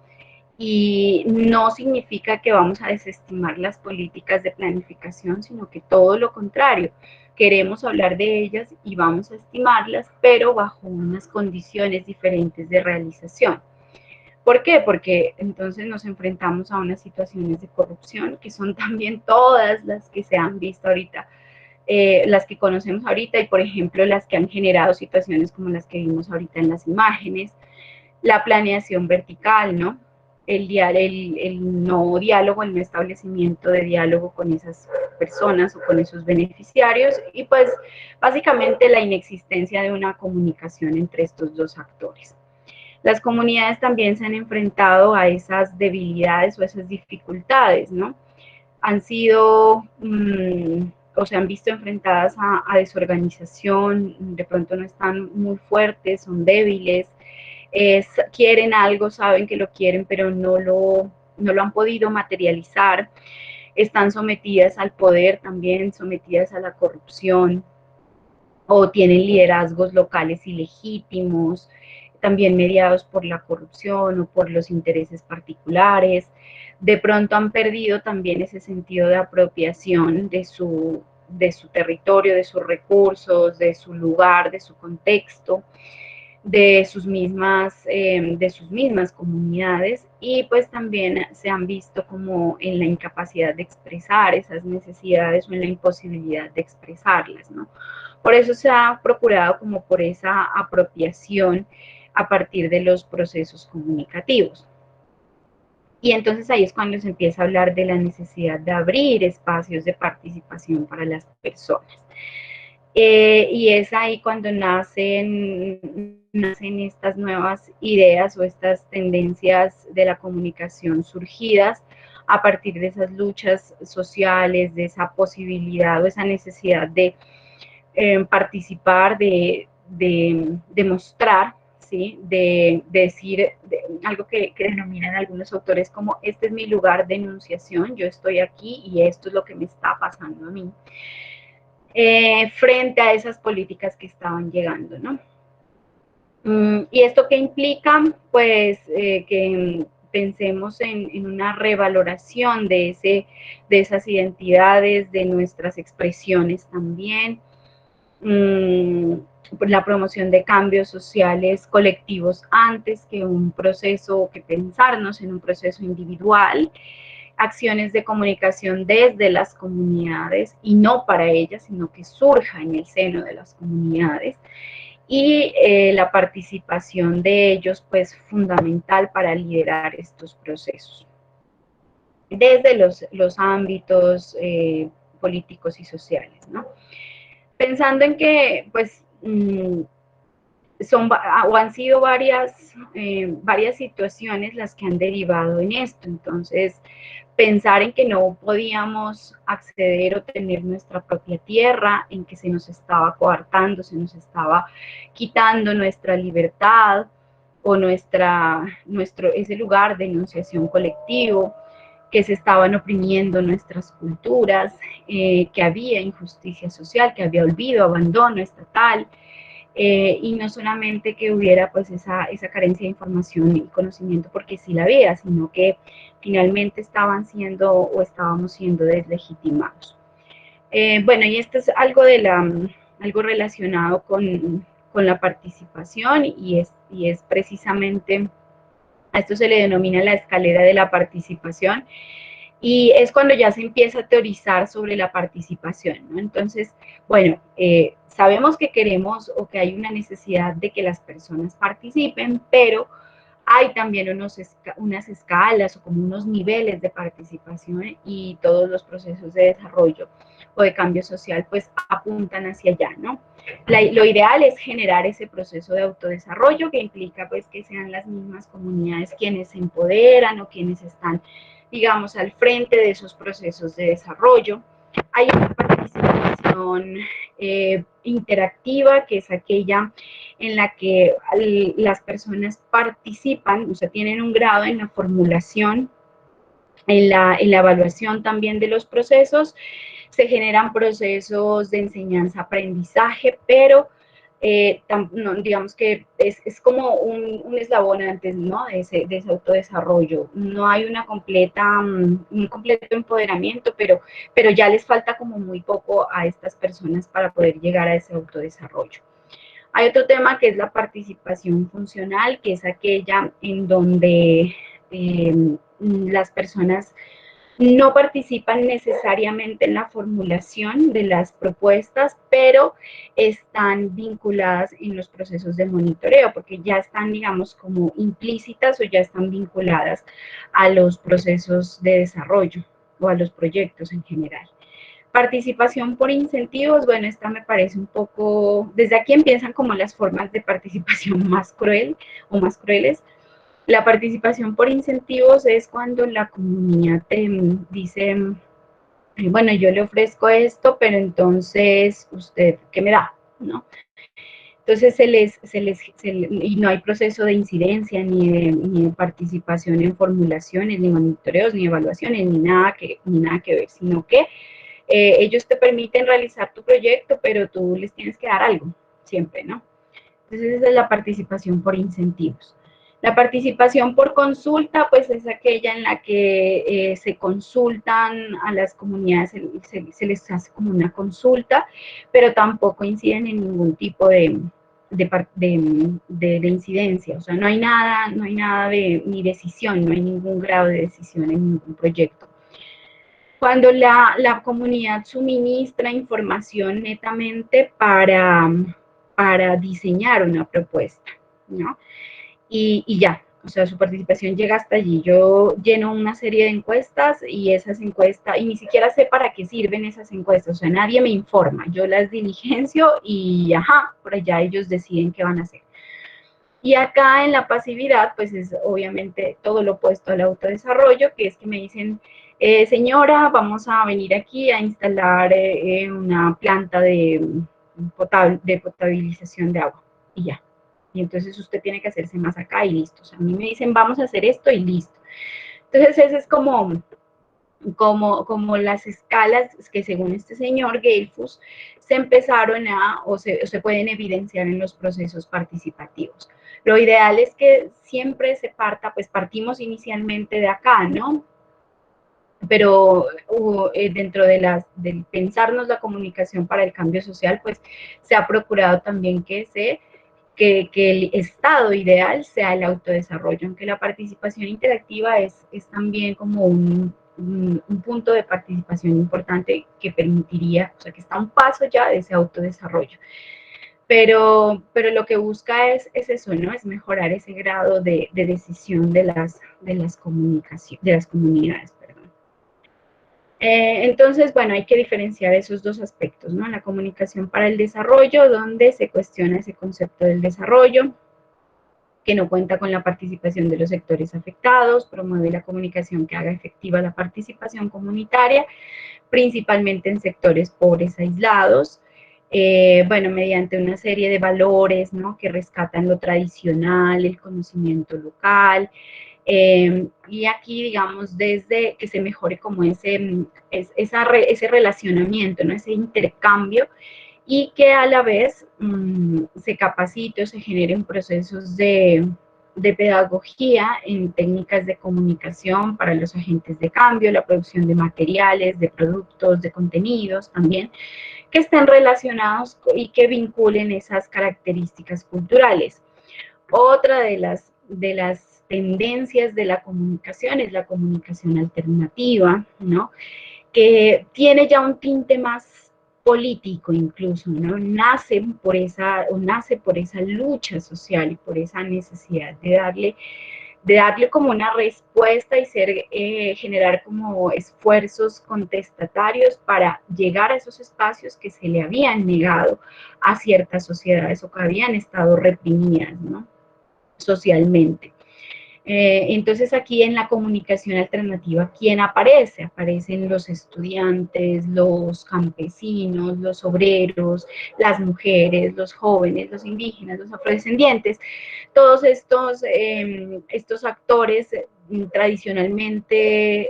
Y no significa que vamos a desestimar las políticas de planificación, sino que todo lo contrario, queremos hablar de ellas y vamos a estimarlas, pero bajo unas condiciones diferentes de realización. ¿Por qué? Porque entonces nos enfrentamos a unas situaciones de corrupción que son también todas las que se han visto ahorita, las que conocemos ahorita y, por ejemplo, las que han generado situaciones como las que vimos ahorita en las imágenes, la planeación vertical, ¿no? El no diálogo, el no establecimiento de diálogo con esas personas o con esos beneficiarios y pues básicamente la inexistencia de una comunicación entre estos dos actores. Las comunidades también se han enfrentado a esas debilidades o esas dificultades, ¿no? Han sido o se han visto enfrentadas a desorganización, de pronto no están muy fuertes, son débiles, quieren algo, saben que lo quieren, pero no lo han podido materializar, están sometidas al poder también, sometidas a la corrupción, o tienen liderazgos locales ilegítimos, también mediados por la corrupción o por los intereses particulares. De pronto han perdido también ese sentido de apropiación de su territorio, de sus recursos, de su lugar, de su contexto, de sus mismas comunidades, y pues también se han visto como en la incapacidad de expresar esas necesidades o en la imposibilidad de expresarlas, ¿no? Por eso se ha procurado como por esa apropiación a partir de los procesos comunicativos. Y entonces ahí es cuando se empieza a hablar de la necesidad de abrir espacios de participación para las personas. Y es ahí cuando nacen estas nuevas ideas o estas tendencias de la comunicación surgidas a partir de esas luchas sociales, de esa posibilidad o esa necesidad de participar, de mostrar, ¿sí? De decir algo que denominan algunos autores como este es mi lugar de enunciación, yo estoy aquí y esto es lo que me está pasando a mí. Frente a esas políticas que estaban llegando, ¿no? ¿Y esto qué implica? Pues que pensemos en una revaloración de esas identidades, de nuestras expresiones también, la promoción de cambios sociales colectivos antes que un proceso, que pensarnos en un proceso individual, acciones de comunicación desde las comunidades y no para ellas, sino que surja en el seno de las comunidades, y la participación de ellos, pues, fundamental para liderar estos procesos desde los ámbitos políticos y sociales, ¿no? Pensando en que, pues, han sido varias situaciones las que han derivado en esto. Entonces, pensar en que no podíamos acceder o tener nuestra propia tierra, en que se nos estaba coartando, se nos estaba quitando nuestra libertad o ese lugar de enunciación colectivo, que se estaban oprimiendo nuestras culturas, que había injusticia social, que había olvido, abandono estatal, y no solamente que hubiera pues esa carencia de información y conocimiento, porque sí la había, sino que finalmente estábamos siendo deslegitimados. Bueno, y esto es algo relacionado con la participación, y es precisamente, a esto se le denomina la escalera de la participación, y es cuando ya se empieza a teorizar sobre la participación, ¿no? Entonces, bueno, sabemos que queremos o que hay una necesidad de que las personas participen, pero hay también unas escalas o como unos niveles de participación, y todos los procesos de desarrollo o de cambio social pues apuntan hacia allá, ¿no? Lo ideal es generar ese proceso de autodesarrollo, que implica pues que sean las mismas comunidades quienes se empoderan o quienes están, digamos, al frente de esos procesos de desarrollo. Hay una participación interactiva, que es aquella en la que las personas participan, o sea, tienen un grado en la formulación, en la evaluación también de los procesos. Se generan procesos de enseñanza-aprendizaje, pero no, digamos que es como un eslabón antes, ¿no? de ese autodesarrollo. No hay un completo empoderamiento, pero ya les falta como muy poco a estas personas para poder llegar a ese autodesarrollo. Hay otro tema que es la participación funcional, que es aquella en donde las personas no participan necesariamente en la formulación de las propuestas, pero están vinculadas en los procesos de monitoreo, porque ya están, digamos, como implícitas o ya están vinculadas a los procesos de desarrollo o a los proyectos en general. Participación por incentivos, bueno, esta me parece un poco, desde aquí empiezan como las formas de participación más cruel o más crueles. La participación por incentivos es cuando la comunidad te dice, bueno, yo le ofrezco esto, pero entonces, ¿usted qué me da? ¿No? Entonces y no hay proceso de incidencia, ni de participación en formulaciones, ni monitoreos, ni evaluaciones, ni nada que ver, sino que ellos te permiten realizar tu proyecto, pero tú les tienes que dar algo, siempre, ¿no? Entonces esa es la participación por incentivos. La participación por consulta, pues es aquella en la que se consultan a las comunidades, se les hace como una consulta, pero tampoco inciden en ningún tipo de incidencia. O sea, no hay nada ni decisión, no hay ningún grado de decisión en ningún proyecto. Cuando la comunidad suministra información netamente para diseñar una propuesta, ¿no? Y ya, o sea, su participación llega hasta allí. Yo lleno una serie de encuestas, y esas encuestas, y ni siquiera sé para qué sirven esas encuestas, o sea, nadie me informa, yo las diligencio y por allá ellos deciden qué van a hacer. Y acá en la pasividad, pues es obviamente todo lo opuesto al autodesarrollo, que es que me dicen, señora, vamos a venir aquí a instalar una planta de potabilización de agua, y ya. Y entonces usted tiene que hacerse más acá y listo. O sea, a mí me dicen, vamos a hacer esto y listo. Entonces ese es como como las escalas que según este señor Geilfuss se empezaron o se pueden evidenciar en los procesos participativos. Lo ideal es que siempre se parta, pues partimos inicialmente de acá, ¿no? Pero dentro del pensarnos la comunicación para el cambio social, pues se ha procurado también que el estado ideal sea el autodesarrollo, aunque la participación interactiva es también como un punto de participación importante que permitiría, o sea, que está a un paso ya de ese autodesarrollo. Pero lo que busca es eso, ¿no? Es mejorar ese grado de decisión de las comunidades, perdón. Entonces, bueno, hay que diferenciar esos dos aspectos, ¿no? La comunicación para el desarrollo, donde se cuestiona ese concepto del desarrollo, que no cuenta con la participación de los sectores afectados, promueve la comunicación que haga efectiva la participación comunitaria, principalmente en sectores pobres aislados, bueno, mediante una serie de valores, ¿no? Que rescatan lo tradicional, el conocimiento local, y aquí, digamos, desde que se mejore como ese relacionamiento, ¿no? Ese intercambio, y que a la vez se capacite o se generen procesos de pedagogía en técnicas de comunicación para los agentes de cambio, la producción de materiales, de productos, de contenidos también, que estén relacionados y que vinculen esas características culturales. Otra de las tendencias de la comunicación es la comunicación alternativa, ¿no? Que tiene ya un tinte más político incluso, ¿no? Nace por esa lucha social y por esa necesidad de darle como una respuesta y generar como esfuerzos contestatarios para llegar a esos espacios que se le habían negado a ciertas sociedades o que habían estado reprimidas, ¿no? Socialmente. Entonces aquí en la comunicación alternativa, ¿quién aparece? Aparecen los estudiantes, los campesinos, los obreros, las mujeres, los jóvenes, los indígenas, los afrodescendientes, todos estos actores tradicionalmente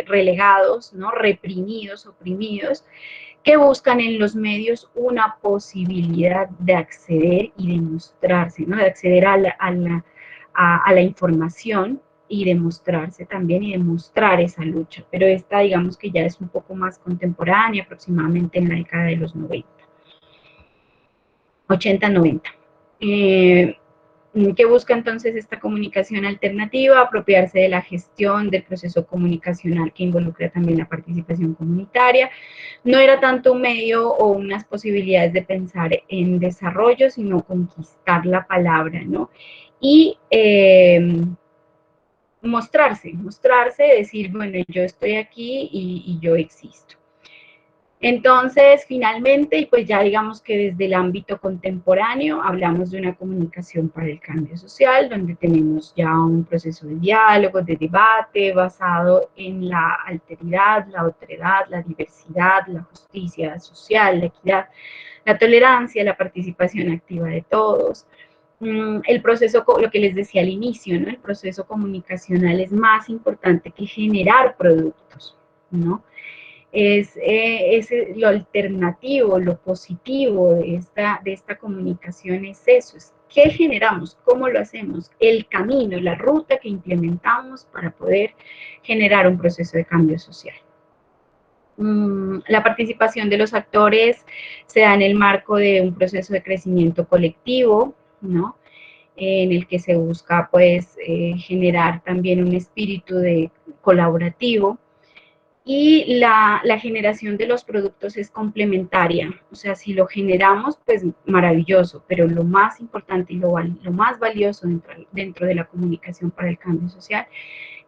relegados, ¿no? Reprimidos, oprimidos, que buscan en los medios una posibilidad de acceder y de mostrarse, ¿no? De acceder a la información y demostrarse también y demostrar esa lucha. Pero esta, digamos que ya es un poco más contemporánea, aproximadamente en la década de los 90. 80-90. ¿Qué busca entonces esta comunicación alternativa? Apropiarse de la gestión del proceso comunicacional que involucra también la participación comunitaria. No era tanto un medio o unas posibilidades de pensar en desarrollo, sino conquistar la palabra, ¿no? Y mostrarse, decir, bueno, yo estoy aquí y yo existo. Entonces, finalmente, y pues ya digamos que desde el ámbito contemporáneo, hablamos de una comunicación para el cambio social, donde tenemos ya un proceso de diálogo, de debate, basado en la alteridad, la otredad, la diversidad, la justicia social, la equidad, la tolerancia, la participación activa de todos. El proceso, lo que les decía al inicio, ¿no? El proceso comunicacional es más importante que generar productos, ¿no? Es lo alternativo, lo positivo de esta comunicación es eso, es qué generamos, cómo lo hacemos, el camino, la ruta que implementamos para poder generar un proceso de cambio social. La participación de los actores se da en el marco de un proceso de crecimiento colectivo, ¿no? En el que se busca, pues, generar también un espíritu colaborativo, y la generación de los productos es complementaria, o sea, si lo generamos, pues maravilloso, pero lo más importante y lo más valioso dentro de la comunicación para el cambio social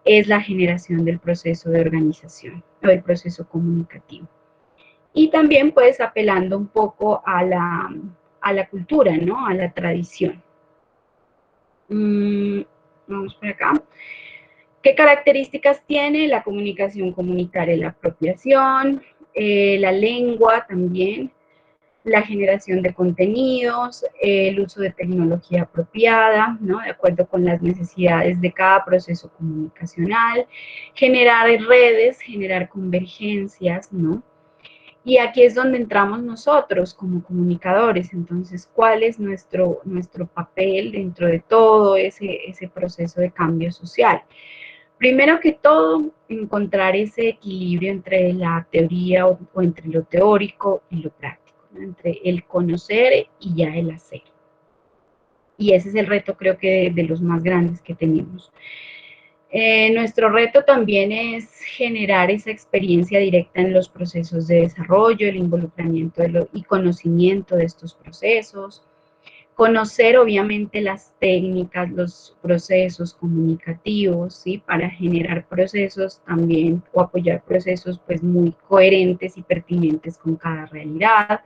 es la generación del proceso de organización o del proceso comunicativo. Y también, pues, apelando un poco a la cultura, ¿no? A la tradición. Vamos por acá. ¿Qué características tiene la comunicación comunitaria? La apropiación, la lengua también, la generación de contenidos, el uso de tecnología apropiada, ¿no? De acuerdo con las necesidades de cada proceso comunicacional, generar redes, generar convergencias, ¿no? Y aquí es donde entramos nosotros como comunicadores. Entonces, ¿cuál es nuestro papel dentro de todo ese proceso de cambio social? Primero que todo, encontrar ese equilibrio entre la teoría o entre lo teórico y lo práctico, ¿no? Entre el conocer y ya el hacer. Y ese es el reto, creo que de los más grandes que tenemos. Nuestro reto también es generar esa experiencia directa en los procesos de desarrollo, el involucramiento y conocimiento de estos procesos, conocer obviamente las técnicas, los procesos comunicativos, ¿sí? Para generar procesos también o apoyar procesos pues muy coherentes y pertinentes con cada realidad,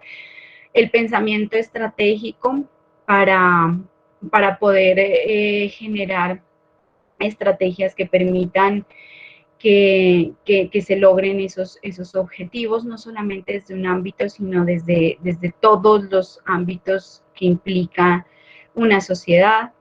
el pensamiento estratégico para poder generar estrategias que permitan que se logren esos objetivos, no solamente desde un ámbito, sino desde todos los ámbitos que implica una sociedad.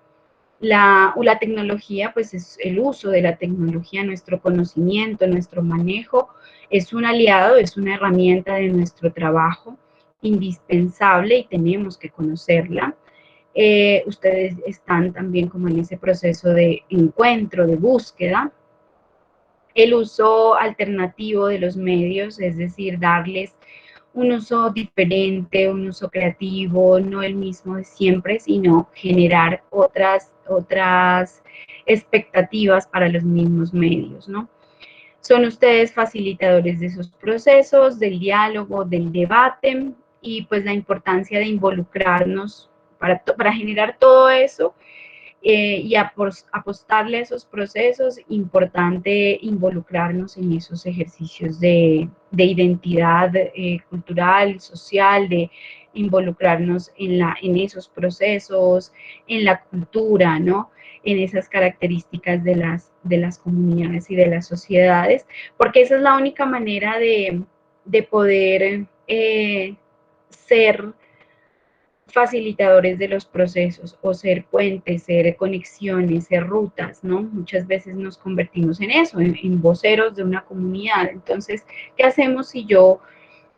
La tecnología, pues es el uso de la tecnología, nuestro conocimiento, nuestro manejo, es un aliado, es una herramienta de nuestro trabajo indispensable y tenemos que conocerla. Ustedes están también como en ese proceso de encuentro, de búsqueda. El uso alternativo de los medios, es decir, darles un uso diferente, un uso creativo, no el mismo de siempre, sino generar otras expectativas para los mismos medios, ¿no? Son ustedes facilitadores de esos procesos, del diálogo, del debate, y pues la importancia de involucrarnos para generar todo eso y apostarle a esos procesos, importante involucrarnos en esos ejercicios de identidad cultural, social, de involucrarnos en esos procesos, en la cultura, ¿no? En esas características de las comunidades y de las sociedades, porque esa es la única manera de poder ser facilitadores de los procesos o ser puentes, ser conexiones, ser rutas, ¿no? Muchas veces nos convertimos en eso, en voceros de una comunidad. Entonces, ¿qué hacemos si yo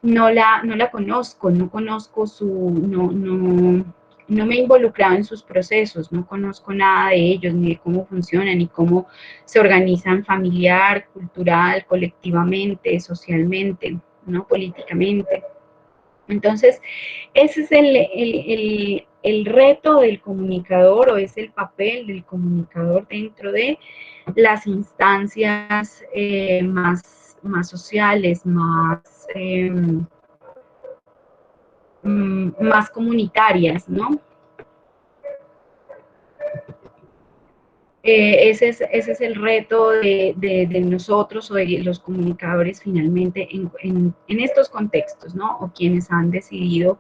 no la conozco, no conozco no me he involucrado en sus procesos, no conozco nada de ellos, ni de cómo funcionan, ni cómo se organizan familiar, cultural, colectivamente, socialmente, ¿no? Políticamente. Entonces, ese es el reto del comunicador o es el papel del comunicador dentro de las instancias más sociales, más comunitarias, ¿no? Ese es el reto de nosotros o de los comunicadores finalmente en estos contextos, ¿no? O quienes han decidido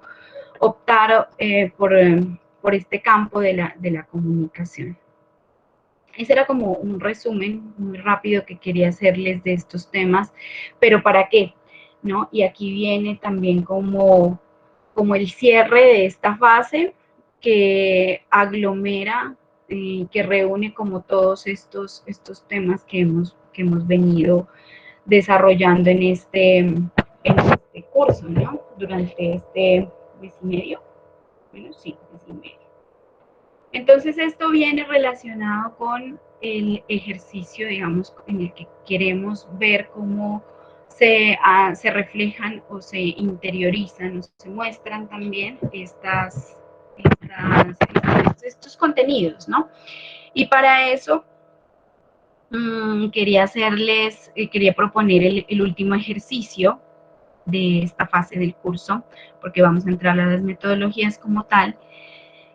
optar por este campo de la comunicación. Ese era como un resumen muy rápido que quería hacerles de estos temas, pero ¿para qué? ¿No? Y aquí viene también como el cierre de esta fase que aglomera, que reúne como todos estos temas que hemos venido desarrollando en este curso, ¿no? Durante este mes y medio. Bueno, sí, mes y medio. Entonces esto viene relacionado con el ejercicio, digamos, en el que queremos ver cómo se reflejan o se interiorizan o se muestran también estos contenidos, ¿no? Y para eso quería proponer el último ejercicio de esta fase del curso, porque vamos a entrar a las metodologías como tal,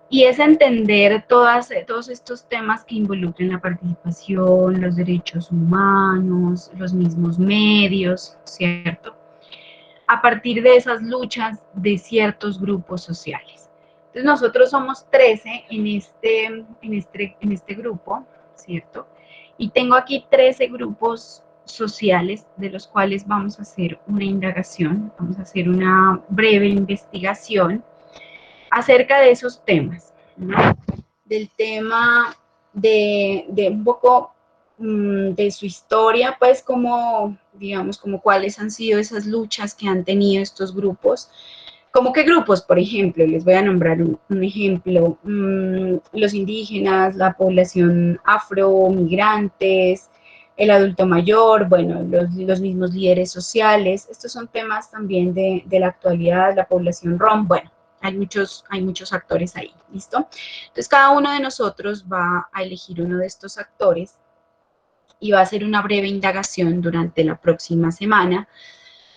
y es entender todos estos temas que involucran la participación, los derechos humanos, los mismos medios, ¿cierto? A partir de esas luchas de ciertos grupos sociales. Entonces nosotros somos 13 en este grupo, ¿cierto? Y tengo aquí 13 grupos sociales de los cuales vamos a hacer una indagación, vamos a hacer una breve investigación acerca de esos temas, ¿no? Del tema de un poco de su historia, pues como, digamos, como cuáles han sido esas luchas que han tenido estos grupos. ¿Cómo qué grupos? Por ejemplo, les voy a nombrar un ejemplo, los indígenas, la población afro, migrantes, el adulto mayor, bueno, los mismos líderes sociales. Estos son temas también de la actualidad, la población rom, bueno, hay muchos actores ahí, ¿listo? Entonces, cada uno de nosotros va a elegir uno de estos actores y va a hacer una breve indagación durante la próxima semana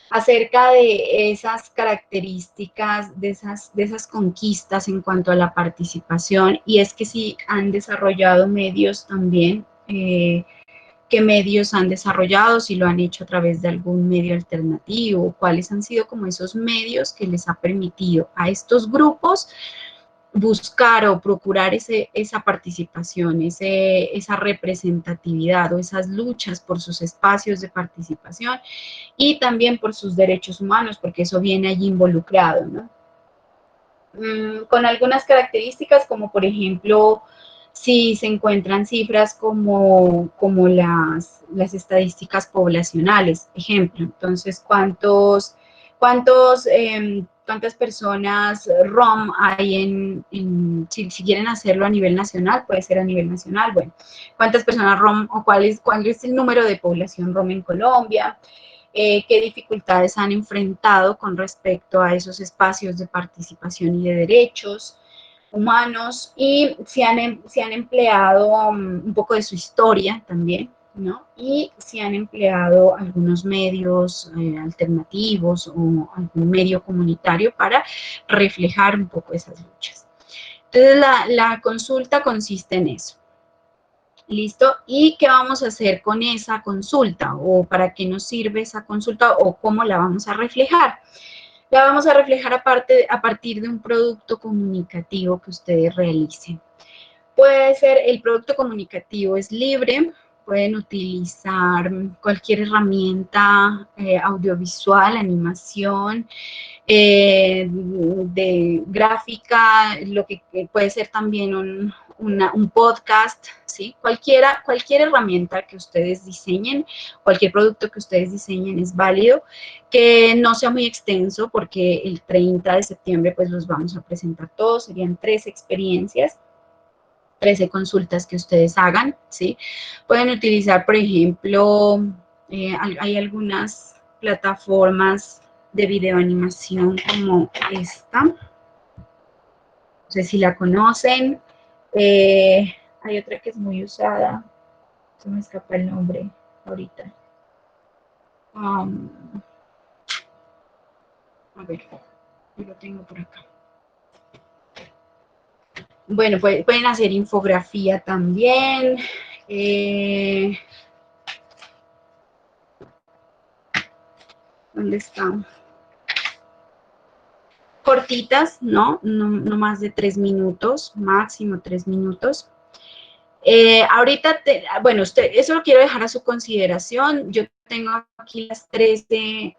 acerca de esas características, de esas conquistas en cuanto a la participación, y es que sí han desarrollado medios también, qué medios han desarrollado, si lo han hecho a través de algún medio alternativo, cuáles han sido como esos medios que les ha permitido a estos grupos buscar o procurar esa participación, esa representatividad o esas luchas por sus espacios de participación y también por sus derechos humanos, porque eso viene allí involucrado, ¿no? Con algunas características, como por ejemplo, si se encuentran cifras como las estadísticas poblacionales, ejemplo, entonces, ¿cuántas personas ROM hay si quieren hacerlo a nivel nacional, puede ser a nivel nacional, bueno, ¿cuántas personas ROM o cuál es el número de población ROM en Colombia? Qué dificultades han enfrentado con respecto a esos espacios de participación y de derechos humanos, y si han empleado un poco de su historia también, ¿no? Y si han empleado algunos medios alternativos o algún medio comunitario para reflejar un poco esas luchas. Entonces, la consulta consiste en eso. ¿Listo? ¿Y qué vamos a hacer con esa consulta? ¿O para qué nos sirve esa consulta? ¿O cómo la vamos a reflejar? La vamos a reflejar a partir de un producto comunicativo que ustedes realicen. Puede ser, el producto comunicativo es libre, pueden utilizar cualquier herramienta audiovisual, animación, de gráfica, lo que puede ser también un podcast, ¿sí? Cualquier herramienta que ustedes diseñen, cualquier producto que ustedes diseñen es válido, que no sea muy extenso porque el 30 de septiembre pues los vamos a presentar todos, serían 3 experiencias, 13 consultas que ustedes hagan, ¿sí? Pueden utilizar, por ejemplo, hay algunas plataformas de videoanimación como esta, no sé si la conocen, hay otra que es muy usada, se me escapa el nombre ahorita. A ver, yo lo tengo por acá. Bueno, pueden hacer infografía también. ¿Dónde están? Cortitas, ¿no? No más de 3 minutos, máximo 3 minutos. Ahorita, bueno, eso lo quiero dejar a su consideración. Yo tengo aquí las 13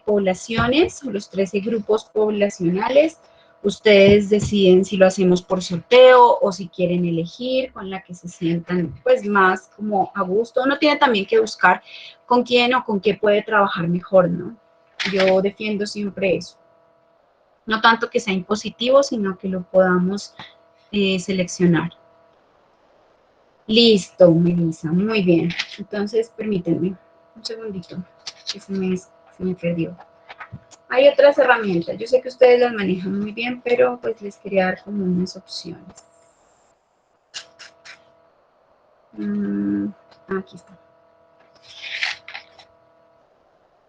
poblaciones, los 13 grupos poblacionales. Ustedes deciden si lo hacemos por sorteo o si quieren elegir con la que se sientan pues más como a gusto. Uno tiene también que buscar con quién o con qué puede trabajar mejor, ¿no? Yo defiendo siempre eso. No tanto que sea impositivo, sino que lo podamos seleccionar. Listo, Melissa, muy bien. Entonces, permítanme un segundito, que se me perdió. Hay otras herramientas, yo sé que ustedes las manejan muy bien, pero pues les quería dar como unas opciones. Aquí está.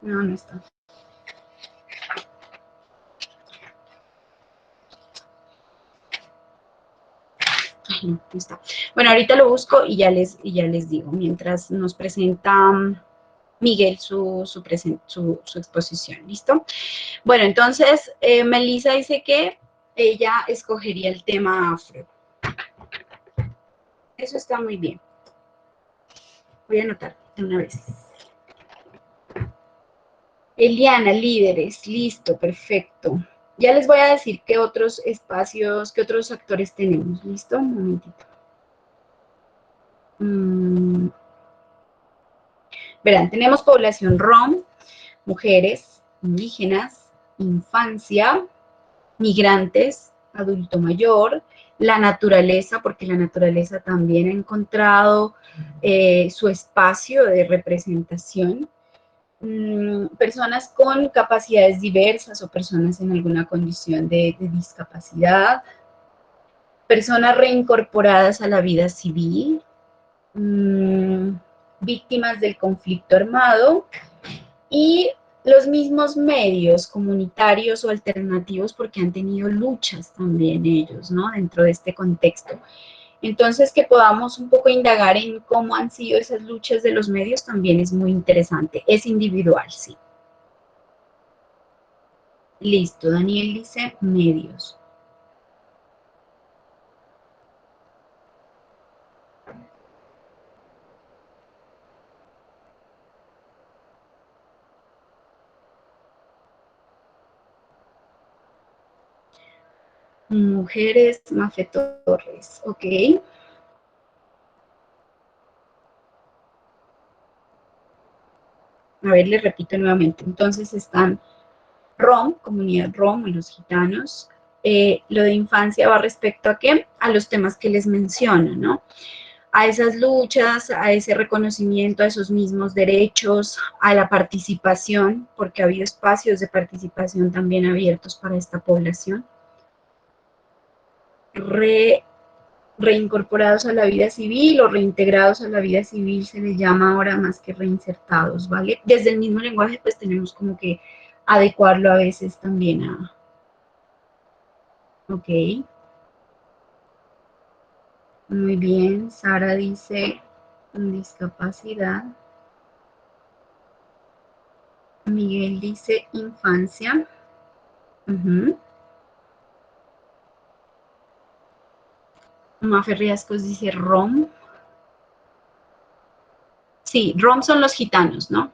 No está. Ay, no está. Bueno, ahorita lo busco y ya les digo, mientras nos presenta Miguel su exposición, ¿listo? Bueno, entonces, Melissa dice que ella escogería el tema afro. Eso está muy bien. Voy a anotar. de una vez. Eliana, líderes, listo, perfecto. Ya les voy a decir qué otros espacios, qué otros actores tenemos. ¿Listo? Un momentito. Verán, tenemos población rom, mujeres, indígenas, infancia, migrantes, adulto mayor, la naturaleza, porque la naturaleza también ha encontrado su espacio de representación, personas con capacidades diversas o personas en alguna condición de discapacidad, personas reincorporadas a la vida civil, víctimas del conflicto armado y los mismos medios comunitarios o alternativos porque han tenido luchas también ellos, ¿no? Dentro de este contexto. Entonces, que podamos un poco indagar en cómo han sido esas luchas de los medios también es muy interesante. Es individual, sí. Listo, Daniel dice medios. Mujeres, Mafe Torres, ok. A ver, les repito nuevamente. Entonces están ROM, comunidad ROM, los gitanos. Lo de infancia va respecto a qué? A los temas que les menciono, ¿no? A esas luchas, a ese reconocimiento, a esos mismos derechos, a la participación, porque ha habido espacios de participación también abiertos para esta población. Reincorporados a la vida civil o reintegrados a la vida civil se les llama ahora más que reinsertados, ¿vale? Desde el mismo lenguaje pues tenemos como que adecuarlo a veces también a... Ok. Muy bien, Sara dice discapacidad. Miguel dice infancia. Mafe Riascos dice ROM. Sí, ROM son los gitanos, ¿no?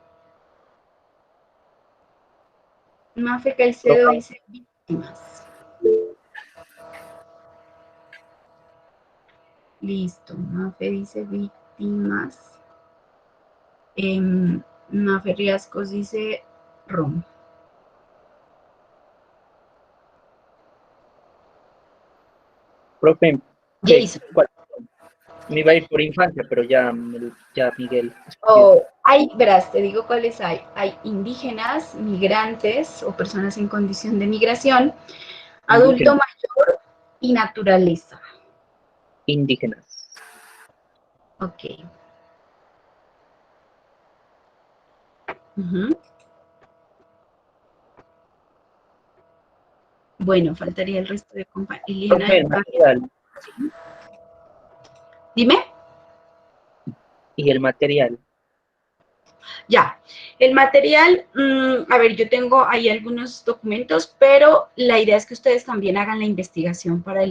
Mafe Caicedo dice víctimas. Listo, Mafe dice víctimas. Mafe Riascos dice ROM. Profe, Jason. Me iba a ir por infancia, pero ya Miguel. Oh, verás, te digo cuáles hay. Hay indígenas, migrantes o personas en condición de migración, adulto mayor y naturaleza. Indígenas. Ok. Bueno, faltaría el resto de compañeros. El material. Dime. Y el material. Ya, el material, a ver, yo tengo ahí algunos documentos, pero la idea es que ustedes también hagan la investigación para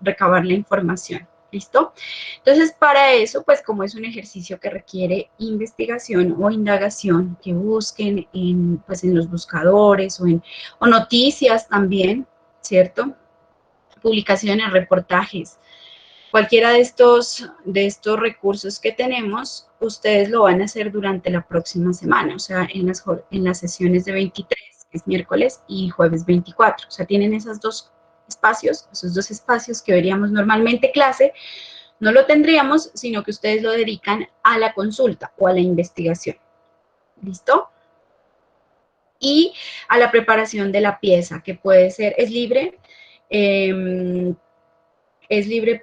recabar la información. ¿Listo? Entonces, para eso, pues como es un ejercicio que requiere investigación o indagación, que busquen pues, en los buscadores o noticias también, ¿cierto? Publicaciones, reportajes. Cualquiera de estos recursos que tenemos, ustedes lo van a hacer durante la próxima semana, o sea, en las sesiones de 23, que es miércoles, y jueves 24. O sea, tienen esos dos espacios que veríamos normalmente clase, no lo tendríamos, sino que ustedes lo dedican a la consulta o a la investigación. ¿Listo? Y a la preparación de la pieza, que puede ser, es libre,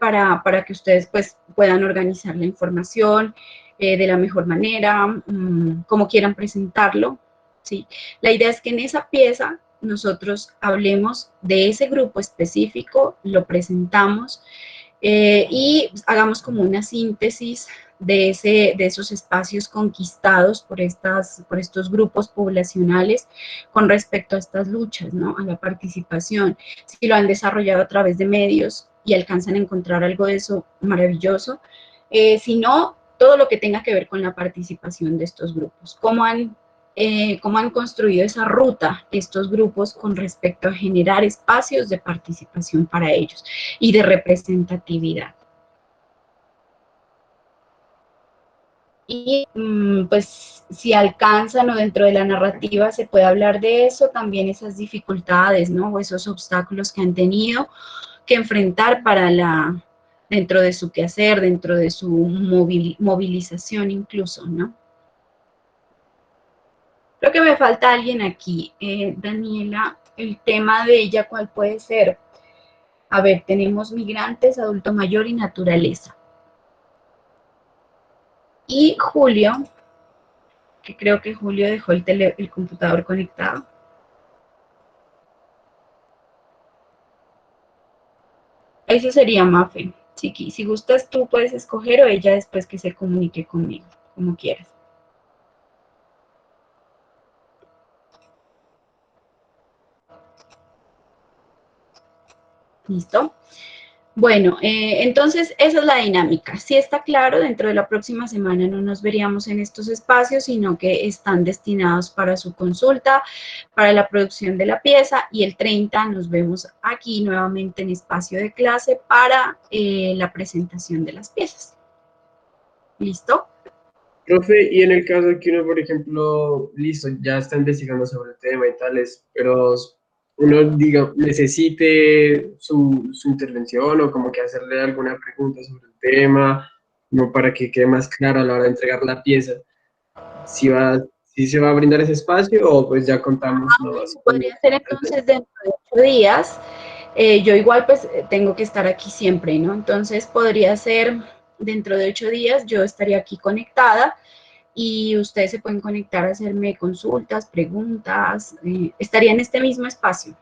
para que ustedes pues, puedan organizar la información de la mejor manera, como quieran presentarlo, ¿sí? La idea es que en esa pieza nosotros hablemos de ese grupo específico, lo presentamos y hagamos como una síntesis de esos espacios conquistados por estos grupos poblacionales con respecto a estas luchas, ¿no? A la participación. Si lo han desarrollado a través de medios y alcanzan a encontrar algo de eso maravilloso. Si no, todo lo que tenga que ver con la participación de estos grupos. Cómo han construido esa ruta estos grupos con respecto a generar espacios de participación para ellos y de representatividad. Y pues si alcanzan o dentro de la narrativa se puede hablar de eso, también esas dificultades, ¿no? O esos obstáculos que han tenido que enfrentar dentro de su quehacer, dentro de su movilización incluso, ¿no? Creo que me falta alguien aquí. Daniela, el tema de ella, ¿cuál puede ser? A ver, tenemos migrantes, adulto mayor y naturaleza. Y Julio, que creo que Julio dejó el computador conectado. Ese sería Mafe. Si gustas tú puedes escoger o ella después que se comunique conmigo, como quieras. ¿Listo? Bueno, entonces esa es la dinámica. Sí está claro, dentro de la próxima semana no nos veríamos en estos espacios, sino que están destinados para su consulta, para la producción de la pieza, y el 30 nos vemos aquí nuevamente en espacio de clase para la presentación de las piezas. ¿Listo? Profe, y en el caso de que uno, por ejemplo, listo, ya está investigando sobre el tema y tales, pero uno, diga, necesite su intervención o como que hacerle alguna pregunta sobre el tema, como para que quede más claro a la hora de entregar la pieza, si se va a brindar ese espacio o pues ya contamos nomás. Podría ser entonces dentro de 8 días. Yo igual pues tengo que estar aquí siempre, ¿no? Entonces podría ser dentro de 8 días, yo estaría aquí conectada y ustedes se pueden conectar a hacerme consultas, preguntas, estaría en este mismo espacio,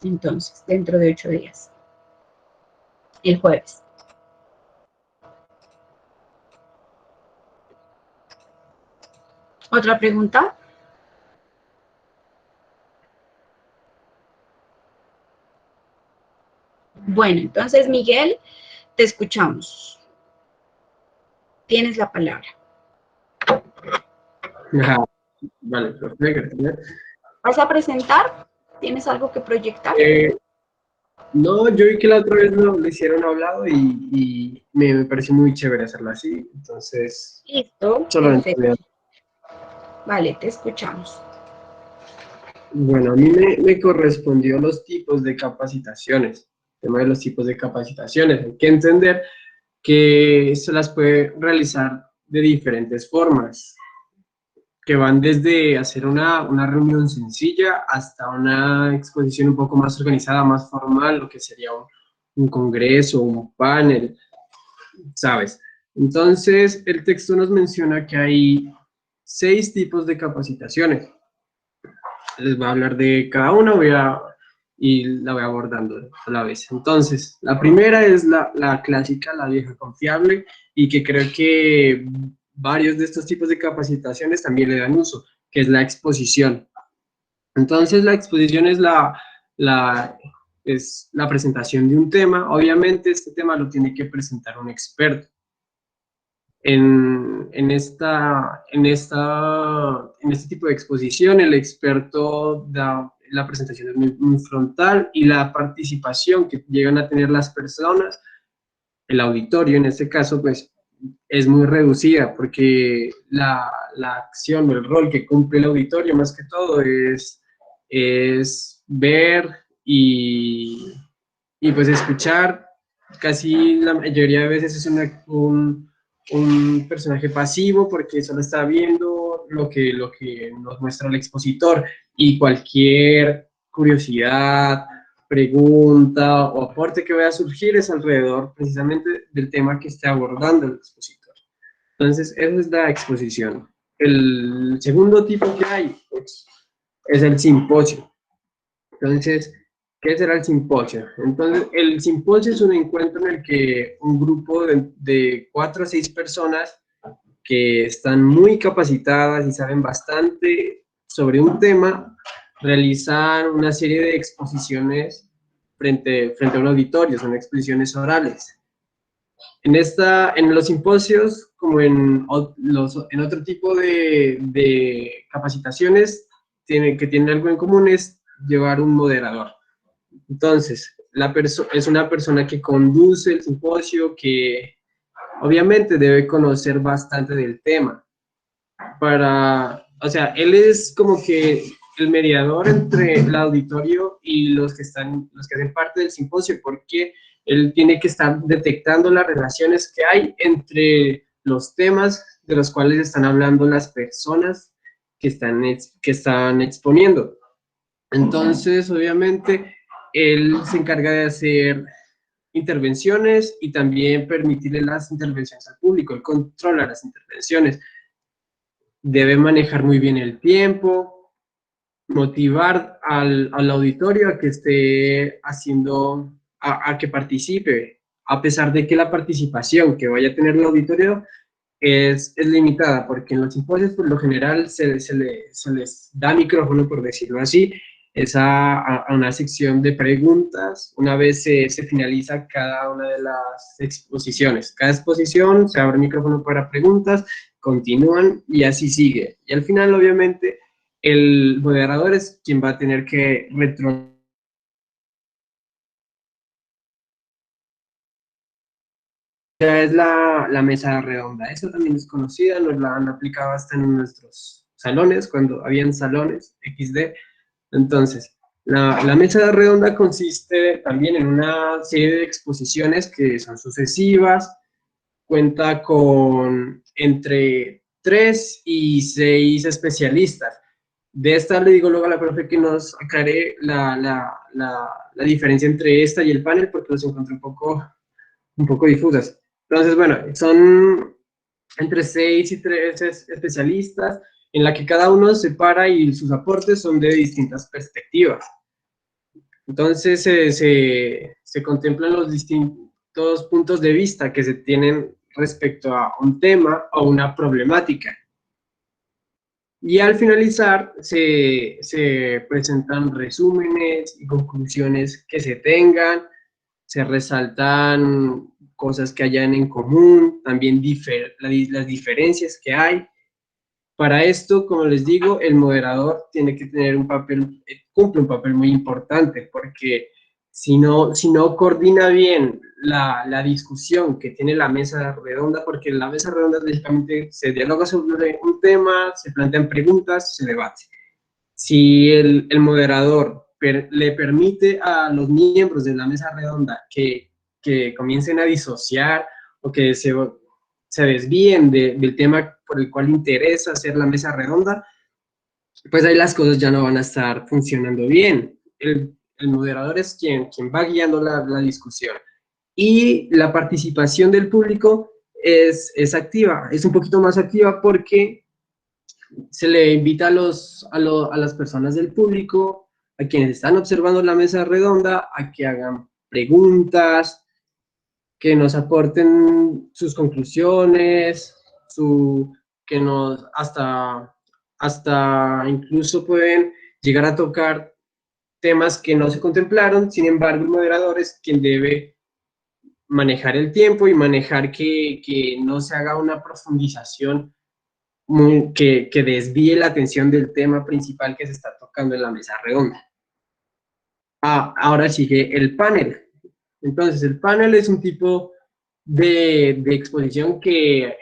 entonces, dentro de 8 días, el jueves. ¿Otra pregunta? Bueno, entonces, Miguel, te escuchamos. Tienes la palabra. Vale, perfecto. ¿Vas a presentar? ¿Tienes algo que proyectar? No, yo vi que la otra vez lo hicieron hablado y me pareció muy chévere hacerlo así, entonces Listo, solamente. perfecto. Vale, te escuchamos. Bueno, a mí me correspondió los tipos de capacitaciones, el tema de los tipos de capacitaciones. Hay que entender que se las puede realizar de diferentes formas, que van desde hacer una reunión sencilla hasta una exposición un poco más organizada, más formal, lo que sería un congreso, un panel, ¿sabes? Entonces, el texto nos menciona que hay 6 tipos de capacitaciones. Les voy a hablar de cada una y la voy abordando a la vez. Entonces, la primera es la clásica, la vieja confiable, y que creo que varios de estos tipos de capacitaciones también le dan uso, que es la exposición. Entonces, la exposición es es la presentación de un tema. Obviamente, este tema lo tiene que presentar un experto. En este tipo de exposición, el experto da la presentación es muy frontal y la participación que llegan a tener las personas, el auditorio en este caso, pues es muy reducida porque la acción o el rol que cumple el auditorio más que todo es ver y pues escuchar. Casi la mayoría de veces es un personaje pasivo porque solo está viendo lo que nos muestra el expositor y cualquier curiosidad, pregunta o aporte que vaya a surgir es alrededor precisamente del tema que esté abordando el expositor. Entonces, esa es la exposición. El segundo tipo que hay pues, es el simposio. Entonces, ¿qué será el simposio? Entonces, el simposio es un encuentro en el que un grupo de 4 a 6 personas que están muy capacitadas y saben bastante sobre un tema, realizan una serie de exposiciones frente a un auditorio, son exposiciones orales. En los simposios, como en otro tipo de capacitaciones, que tienen algo en común es llevar un moderador. Entonces, es una persona que conduce el simposio, que obviamente debe conocer bastante del tema. O sea, él es como que el mediador entre el auditorio y los que hacen parte del simposio, porque él tiene que estar detectando las relaciones que hay entre los temas de los cuales están hablando las personas que están exponiendo. Entonces, obviamente, él se encarga de hacer intervenciones y también permitirle las intervenciones al público. Él controla las intervenciones. Debe manejar muy bien el tiempo, motivar al auditorio a que esté haciendo, a que participe, a pesar de que la participación que vaya a tener el auditorio es limitada, porque en los simposios por lo general se les da micrófono, por decirlo así, es a una sección de preguntas una vez se finaliza cada una de las exposiciones. Cada exposición se abre micrófono para preguntas, continúan y así sigue. Y al final, obviamente, el moderador es quien va a tener que Ya es la mesa redonda. Eso también es conocida, nos la han aplicado hasta en nuestros salones, cuando habían salones XD. Entonces, la mesa redonda consiste también en una serie de exposiciones que son sucesivas, cuenta con entre 3 y 6 especialistas. De esta le digo luego a la profe que nos aclare la diferencia entre esta y el panel, porque los encontré un poco difusas. Entonces, bueno, son entre 6 y 3 especialistas, en la que cada uno se para y sus aportes son de distintas perspectivas. Entonces, se contemplan los distintos puntos de vista que se tienen respecto a un tema o una problemática. Y al finalizar, se presentan resúmenes y conclusiones que se tengan, se resaltan cosas que hayan en común, también las diferencias que hay. Para esto, como les digo, el moderador tiene que tener cumple un papel muy importante, porque si no coordina bien la discusión que tiene la mesa redonda, porque en la mesa redonda básicamente se dialoga sobre un tema, se plantean preguntas, se debate. Si el moderador le permite a los miembros de la mesa redonda que comiencen a disociar o que se desvíen del tema por el cual interesa hacer la mesa redonda, pues ahí las cosas ya no van a estar funcionando bien. El moderador es quien va guiando la discusión. Y la participación del público es activa, es un poquito más activa porque se le invita a las personas del público, a quienes están observando la mesa redonda, a que hagan preguntas, que nos aporten sus conclusiones, que nos hasta incluso pueden llegar a tocar temas que no se contemplaron. Sin embargo, el moderador es quien debe manejar el tiempo y manejar que no se haga una profundización que desvíe la atención del tema principal que se está tocando en la mesa redonda. Ahora sigue el panel. Entonces, el panel es un tipo de exposición que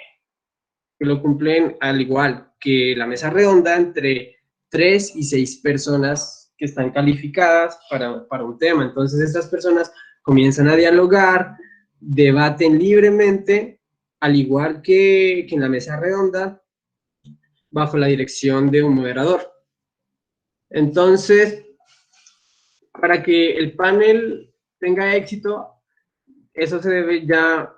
lo cumplen al igual que la mesa redonda, entre 3 y 6 personas que están calificadas para un tema. Entonces, estas personas comienzan a dialogar, debaten libremente, al igual que en la mesa redonda, bajo la dirección de un moderador. Entonces, para que el panel tenga éxito, eso se debe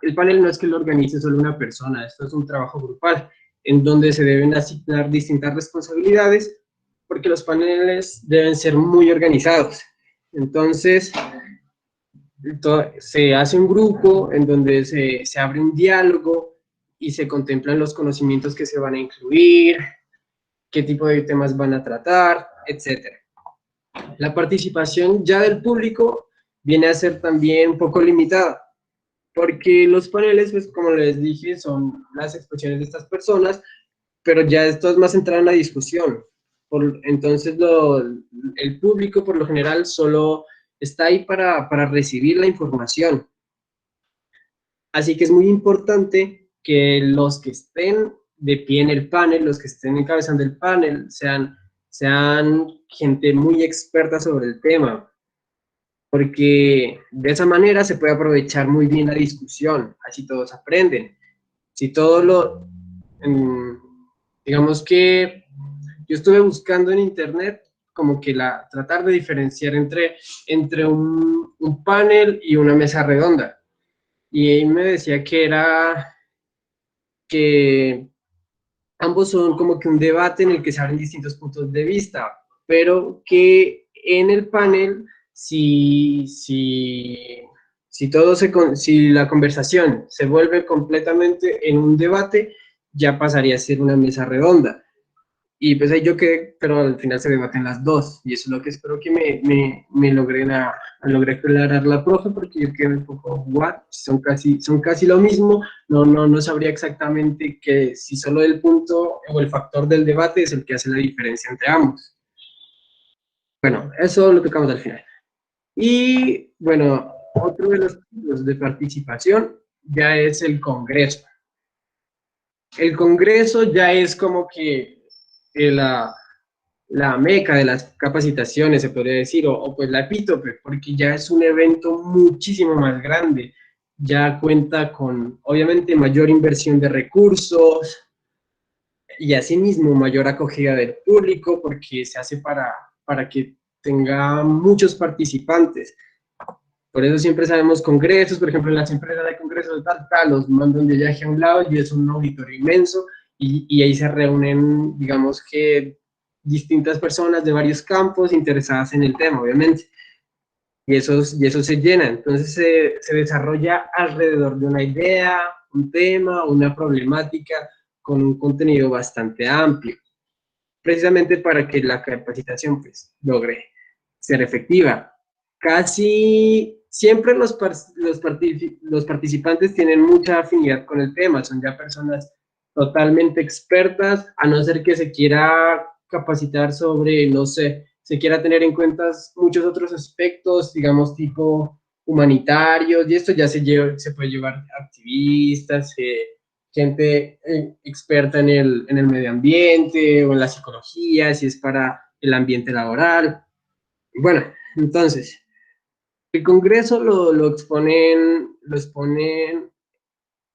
el panel no es que lo organice solo una persona, esto es un trabajo grupal, en donde se deben asignar distintas responsabilidades, porque los paneles deben ser muy organizados. Entonces, se hace un grupo en donde se abre un diálogo y se contemplan los conocimientos que se van a incluir, qué tipo de temas van a tratar, etc. La participación ya del público viene a ser también un poco limitada, porque los paneles, pues como les dije, son las expresiones de estas personas, pero ya esto es más centrado en la discusión. Entonces el público por lo general solo está ahí para recibir la información. Así que es muy importante que los que estén de pie en el panel, los que estén encabezando el panel, sean gente muy experta sobre el tema, porque de esa manera se puede aprovechar muy bien la discusión, así todos aprenden. Si todo digamos que yo estuve buscando en internet como que tratar de diferenciar entre un panel y una mesa redonda. Y ahí me decía que ambos son como que un debate en el que se abren distintos puntos de vista, pero que en el panel, si la conversación se vuelve completamente en un debate, ya pasaría a ser una mesa redonda. Y pues ahí yo quedé, pero al final se debaten las dos, y eso es lo que espero que me logré aclarar la profe, porque yo quedé un poco, what, son casi lo mismo, no sabría exactamente que si solo el punto o el factor del debate es el que hace la diferencia entre ambos. Bueno, eso lo tocamos al final. Y bueno, otro de los tipos de participación ya es el congreso. El congreso ya es como que la meca de las capacitaciones, se podría decir, o pues la epítope, porque ya es un evento muchísimo más grande, ya cuenta con, obviamente, mayor inversión de recursos y asimismo mayor acogida del público, porque se hace para que tenga muchos participantes. Por eso siempre sabemos congresos, por ejemplo, en las empresas de congresos de tal, los mandan de viaje a un lado y es un auditorio inmenso y ahí se reúnen, digamos que distintas personas de varios campos interesadas en el tema, obviamente. Y eso se llena, entonces se desarrolla alrededor de una idea, un tema, una problemática con un contenido bastante amplio, precisamente para que la capacitación pues logre ser efectiva. Casi siempre los participantes tienen mucha afinidad con el tema, son ya personas totalmente expertas, a no ser que se quiera capacitar sobre, no sé, se quiera tener en cuenta muchos otros aspectos, digamos, tipo humanitarios, y esto ya se puede llevar activistas, gente experta en el medio ambiente o en la psicología, si es para el ambiente laboral. Bueno, entonces, el Congreso lo exponen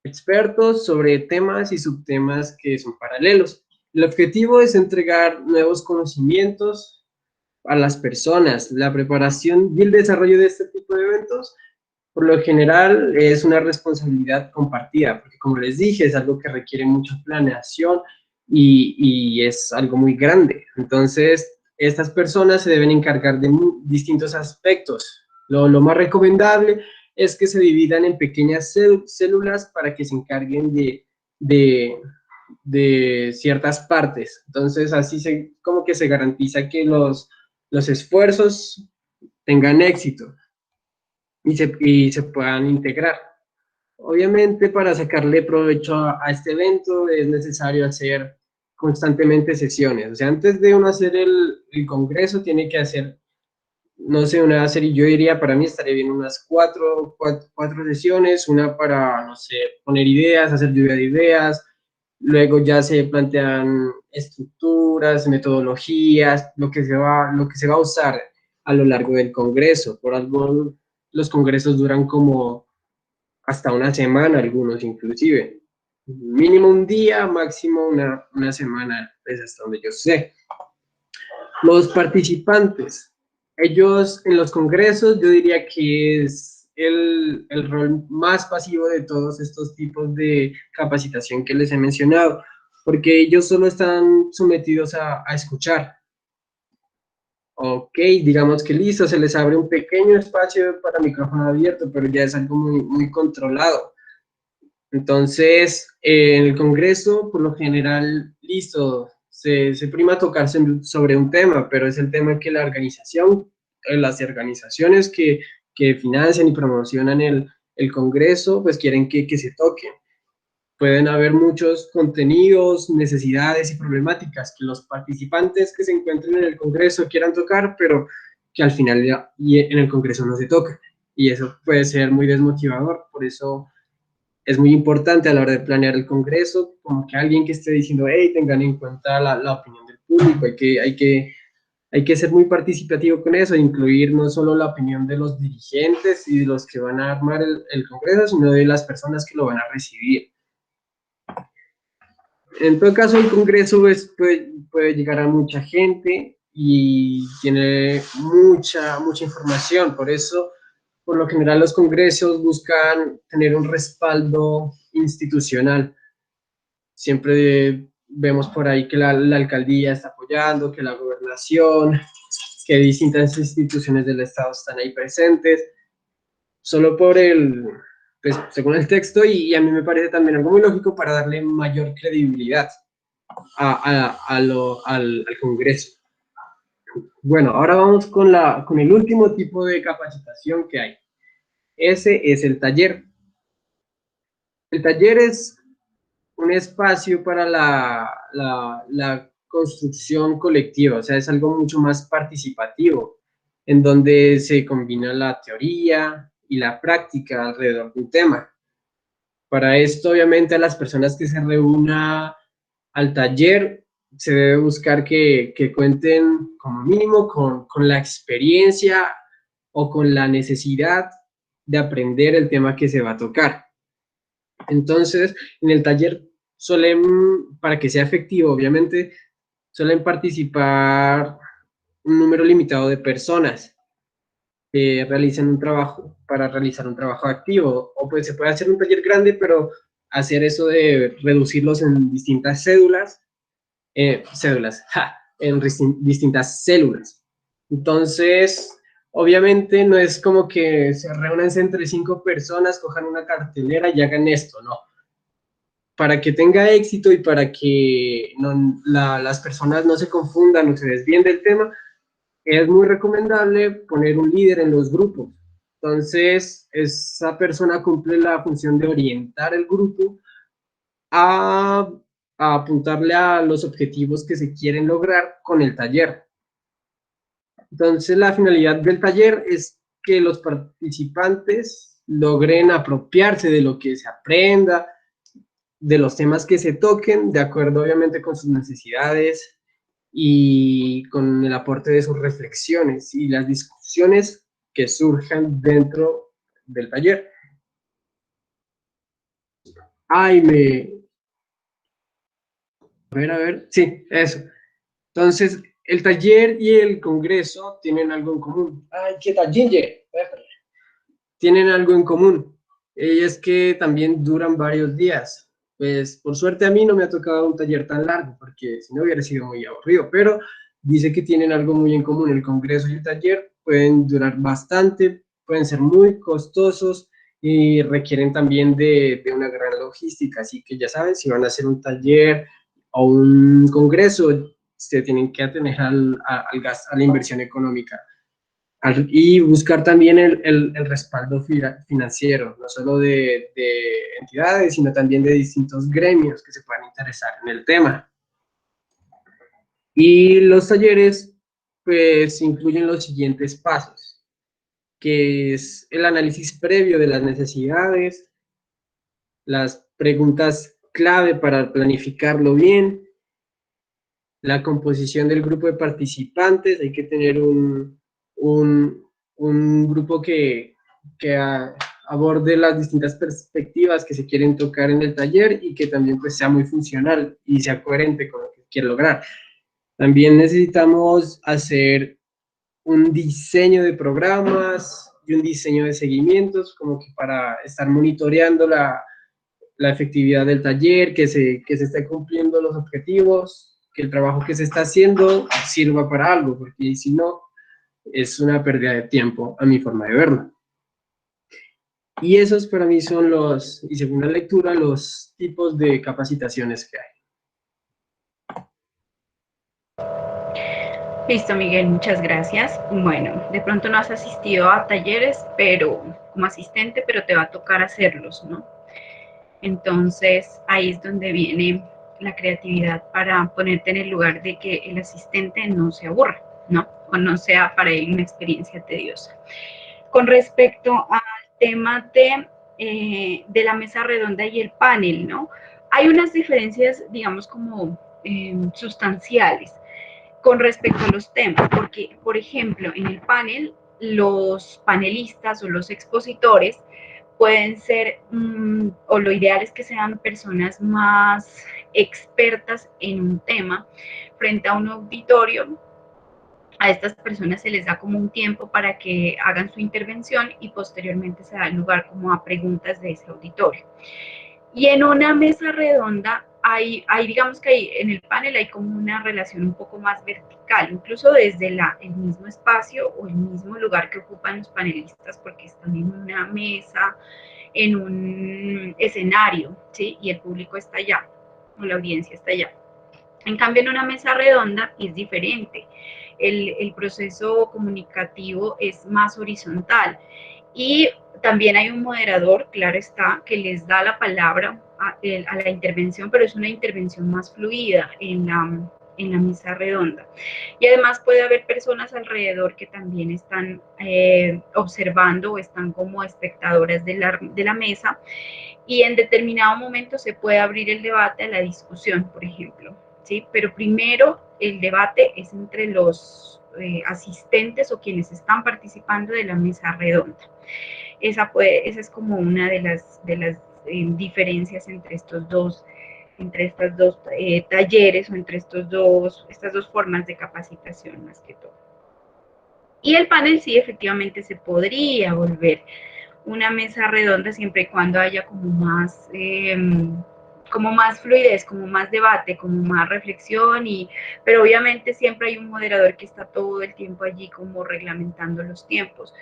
expertos sobre temas y subtemas que son paralelos. El objetivo es entregar nuevos conocimientos a las personas. La preparación y el desarrollo de este tipo de eventos, por lo general, es una responsabilidad compartida, porque como les dije, es algo que requiere mucha planeación y es algo muy grande. Entonces, estas personas se deben encargar de distintos aspectos. Lo más recomendable es que se dividan en pequeñas células para que se encarguen de ciertas partes. Entonces, así como que se garantiza que los esfuerzos tengan éxito y se puedan integrar. Obviamente, para sacarle provecho a este evento es necesario hacer constantemente sesiones. O sea, antes de uno hacer el congreso, tiene que hacer, no sé, una serie, yo diría, para mí estaría bien unas cuatro sesiones, una para, no sé, poner ideas, hacer lluvia de ideas, luego ya se plantean estructuras, metodologías, lo que se va a usar a lo largo del congreso. Por algo los congresos duran como hasta una semana, algunos inclusive. Mínimo un día, máximo una semana, es hasta donde yo sé. Los participantes, ellos en los congresos, yo diría que es el rol más pasivo de todos estos tipos de capacitación que les he mencionado, porque ellos solo están sometidos a escuchar. Ok, digamos que listo, se les abre un pequeño espacio para micrófono abierto, pero ya es algo muy controlado. Entonces, en el Congreso, por lo general, listo, se prima tocarse sobre un tema, pero es el tema que las organizaciones que financian y promocionan el congreso, pues quieren que se toquen. Pueden haber muchos contenidos, necesidades y problemáticas que los participantes que se encuentren en el congreso quieran tocar, pero que al final en el congreso no se toca. Y eso puede ser muy desmotivador, por eso es muy importante a la hora de planear el congreso, como que alguien que esté diciendo, hey, tengan en cuenta la opinión del público, hay que ser muy participativo con eso, incluir no solo la opinión de los dirigentes y de los que van a armar el congreso, sino de las personas que lo van a recibir. En todo caso, el congreso pues, puede llegar a mucha gente y tiene mucha información, por eso, por lo general, los congresos buscan tener un respaldo institucional. Siempre vemos por ahí que la alcaldía está apoyando, que la gobernación, que distintas instituciones del Estado están ahí presentes, solo por pues, según el texto, y a mí me parece también algo muy lógico para darle mayor credibilidad al Congreso. Bueno, ahora vamos con el último tipo de capacitación que hay. Ese es el taller. El taller es un espacio para la construcción colectiva, o sea, es algo mucho más participativo, en donde se combina la teoría y la práctica alrededor de un tema. Para esto, obviamente, a las personas que se reúnan al taller, se debe buscar que cuenten como mínimo con la experiencia o con la necesidad de aprender el tema que se va a tocar. Entonces, en el taller para que sea efectivo, obviamente, suelen participar un número limitado de personas que realicen un trabajo para realizar un trabajo activo, o pues se puede hacer un taller grande, pero hacer eso de reducirlos en distintas distintas células. Entonces, obviamente no es como que se reúnan entre 5 personas, cojan una cartelera y hagan esto, no. Para que tenga éxito y para que las personas no se confundan o se desvíen del tema, es muy recomendable poner un líder en los grupos. Entonces, esa persona cumple la función de orientar el grupo a apuntarle a los objetivos que se quieren lograr con el taller. Entonces, la finalidad del taller es que los participantes logren apropiarse de lo que se aprenda, de los temas que se toquen, de acuerdo obviamente con sus necesidades y con el aporte de sus reflexiones y las discusiones que surjan dentro del taller. A ver, sí, eso. Entonces, el taller y el congreso tienen algo en común. ¡Ay, qué tal, Ginger! Tienen algo en común, y es que también duran varios días. Pues, por suerte a mí no me ha tocado un taller tan largo, porque si no hubiera sido muy aburrido, pero dice que tienen algo muy en común. El congreso y el taller pueden durar bastante, pueden ser muy costosos y requieren también de una gran logística, así que ya saben, si van a hacer un taller o un congreso, se tienen que atener al gasto, a la inversión económica. Y buscar también el respaldo financiero, no solo de entidades, sino también de distintos gremios que se puedan interesar en el tema. Y los talleres, pues, incluyen los siguientes pasos, que es el análisis previo de las necesidades, las preguntas clave para planificarlo bien, la composición del grupo de participantes, hay que tener un grupo que aborde las distintas perspectivas que se quieren tocar en el taller y que también pues sea muy funcional y sea coherente con lo que quiere lograr. También necesitamos hacer un diseño de programas y un diseño de seguimientos, como que para estar monitoreando la efectividad del taller, que se esté cumpliendo los objetivos, que el trabajo que se está haciendo sirva para algo, porque si no, es una pérdida de tiempo a mi forma de verlo. Y esos para mí son y según la lectura, los tipos de capacitaciones que hay. Listo, Miguel, muchas gracias. Bueno, de pronto no has asistido a talleres, pero como asistente, pero te va a tocar hacerlos, ¿no? Entonces, ahí es donde viene la creatividad para ponerte en el lugar de que el asistente no se aburra, ¿no? O no sea para él una experiencia tediosa. Con respecto al tema de la mesa redonda y el panel, ¿no? Hay unas diferencias, digamos, como sustanciales con respecto a los temas, porque, por ejemplo, en el panel, los panelistas o los expositores pueden ser, o lo ideal es que sean personas más expertas en un tema frente a un auditorio. A estas personas se les da como un tiempo para que hagan su intervención y posteriormente se da lugar como a preguntas de ese auditorio. Y en una mesa redonda digamos que en el panel hay como una relación un poco más vertical, incluso desde el mismo espacio o el mismo lugar que ocupan los panelistas, porque están en una mesa, en un escenario, ¿sí? Y el público está allá, o la audiencia está allá. En cambio, en una mesa redonda es diferente. El proceso comunicativo es más horizontal y también hay un moderador, claro está, que les da la palabra a la intervención, pero es una intervención más fluida en la mesa redonda. Y además puede haber personas alrededor que también están observando o están como espectadoras de la mesa y en determinado momento se puede abrir el debate a la discusión, por ejemplo, ¿sí? Pero primero el debate es entre los asistentes o quienes están participando de la mesa redonda. Esa es como una de las diferencias entre estos dos talleres o entre estas dos formas de capacitación más que todo. Y el panel sí efectivamente se podría volver una mesa redonda siempre y cuando haya como más fluidez, como más debate, como más reflexión, pero obviamente siempre hay un moderador que está todo el tiempo allí como reglamentando los tiempos,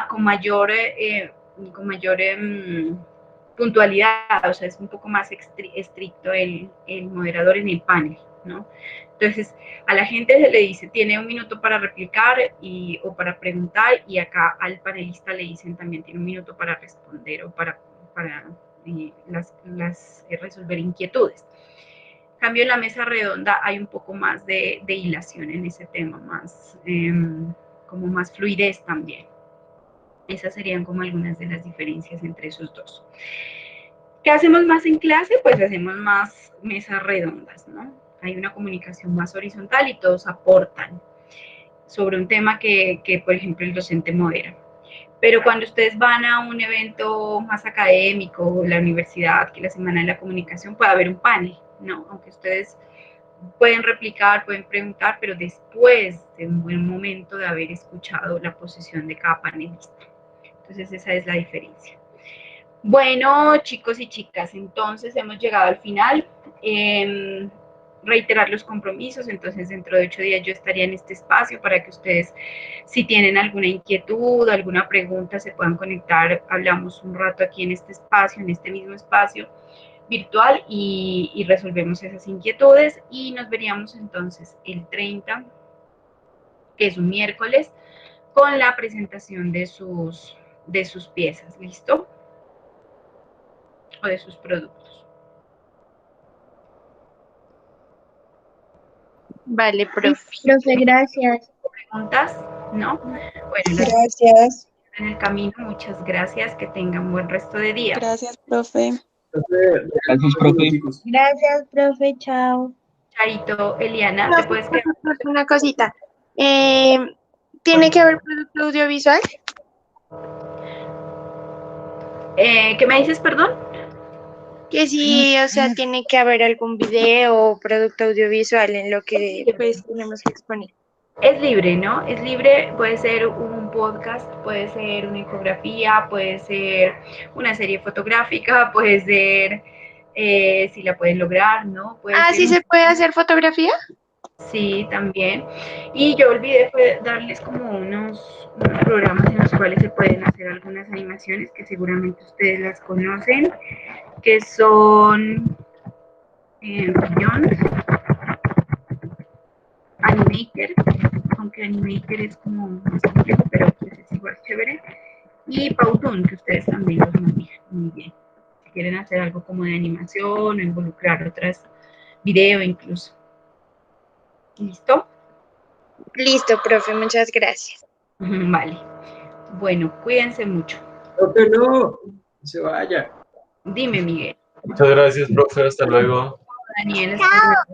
con mayor puntualidad, o sea, es un poco más estricto el moderador en el panel, ¿no? Entonces, a la gente se le dice, tiene un minuto para replicar o para preguntar, y acá al panelista le dicen también, tiene un minuto para responder o para resolver inquietudes. En cambio, en la mesa redonda hay un poco más de hilación en ese tema, como más fluidez también. Esas serían como algunas de las diferencias entre esos dos. ¿Qué hacemos más en clase? Pues hacemos más mesas redondas, ¿no? Hay una comunicación más horizontal y todos aportan sobre un tema que por ejemplo, el docente modera. Pero cuando ustedes van a un evento más académico, la universidad, que la Semana de la Comunicación, puede haber un panel, ¿no? Aunque ustedes pueden replicar, pueden preguntar, pero después de un buen momento de haber escuchado la posición de cada panelista. Entonces, esa es la diferencia. Bueno, chicos y chicas, entonces hemos llegado al final. Reiterar los compromisos, entonces dentro de 8 días yo estaría en este espacio para que ustedes, si tienen alguna inquietud, alguna pregunta, se puedan conectar, hablamos un rato aquí en este espacio, en este mismo espacio virtual y resolvemos esas inquietudes y nos veríamos entonces el 30, que es un miércoles, con la presentación de sus piezas, ¿listo? O de sus productos. Vale, profe. Profe, gracias. ¿Preguntas? ¿No? Bueno, Gracias. en el camino, muchas gracias, que tengan buen resto de día. Gracias, profe. Gracias, profe. Gracias, profe. Chao. Chaito, Eliana, ¿te puedes quedar? Una cosita. ¿Tiene que haber producto audiovisual? ¿Qué me dices, perdón? Que sí, o sea, tiene que haber algún video o producto audiovisual en lo que pues tenemos que exponer. Es libre, ¿no? Es libre, puede ser un podcast, puede ser una infografía, puede ser una serie fotográfica, puede ser, si la pueden lograr, ¿no? Puede ser ¿Sí se puede hacer fotografía? Sí, también. Y yo olvidé darles como unos programas en los cuales se pueden hacer algunas animaciones que seguramente ustedes las conocen, que son Beyond, Animaker, aunque Animaker es como más complejo, pero pues es igual chévere. Y Powtoon, que ustedes también los manejan muy bien. Si quieren hacer algo como de animación o involucrar otras video incluso. ¿Listo? Listo, profe, muchas gracias. Vale. Bueno, cuídense mucho. Profe, no se vaya. Dime, Miguel. Muchas gracias, profe. Hasta luego. Daniel, hasta luego.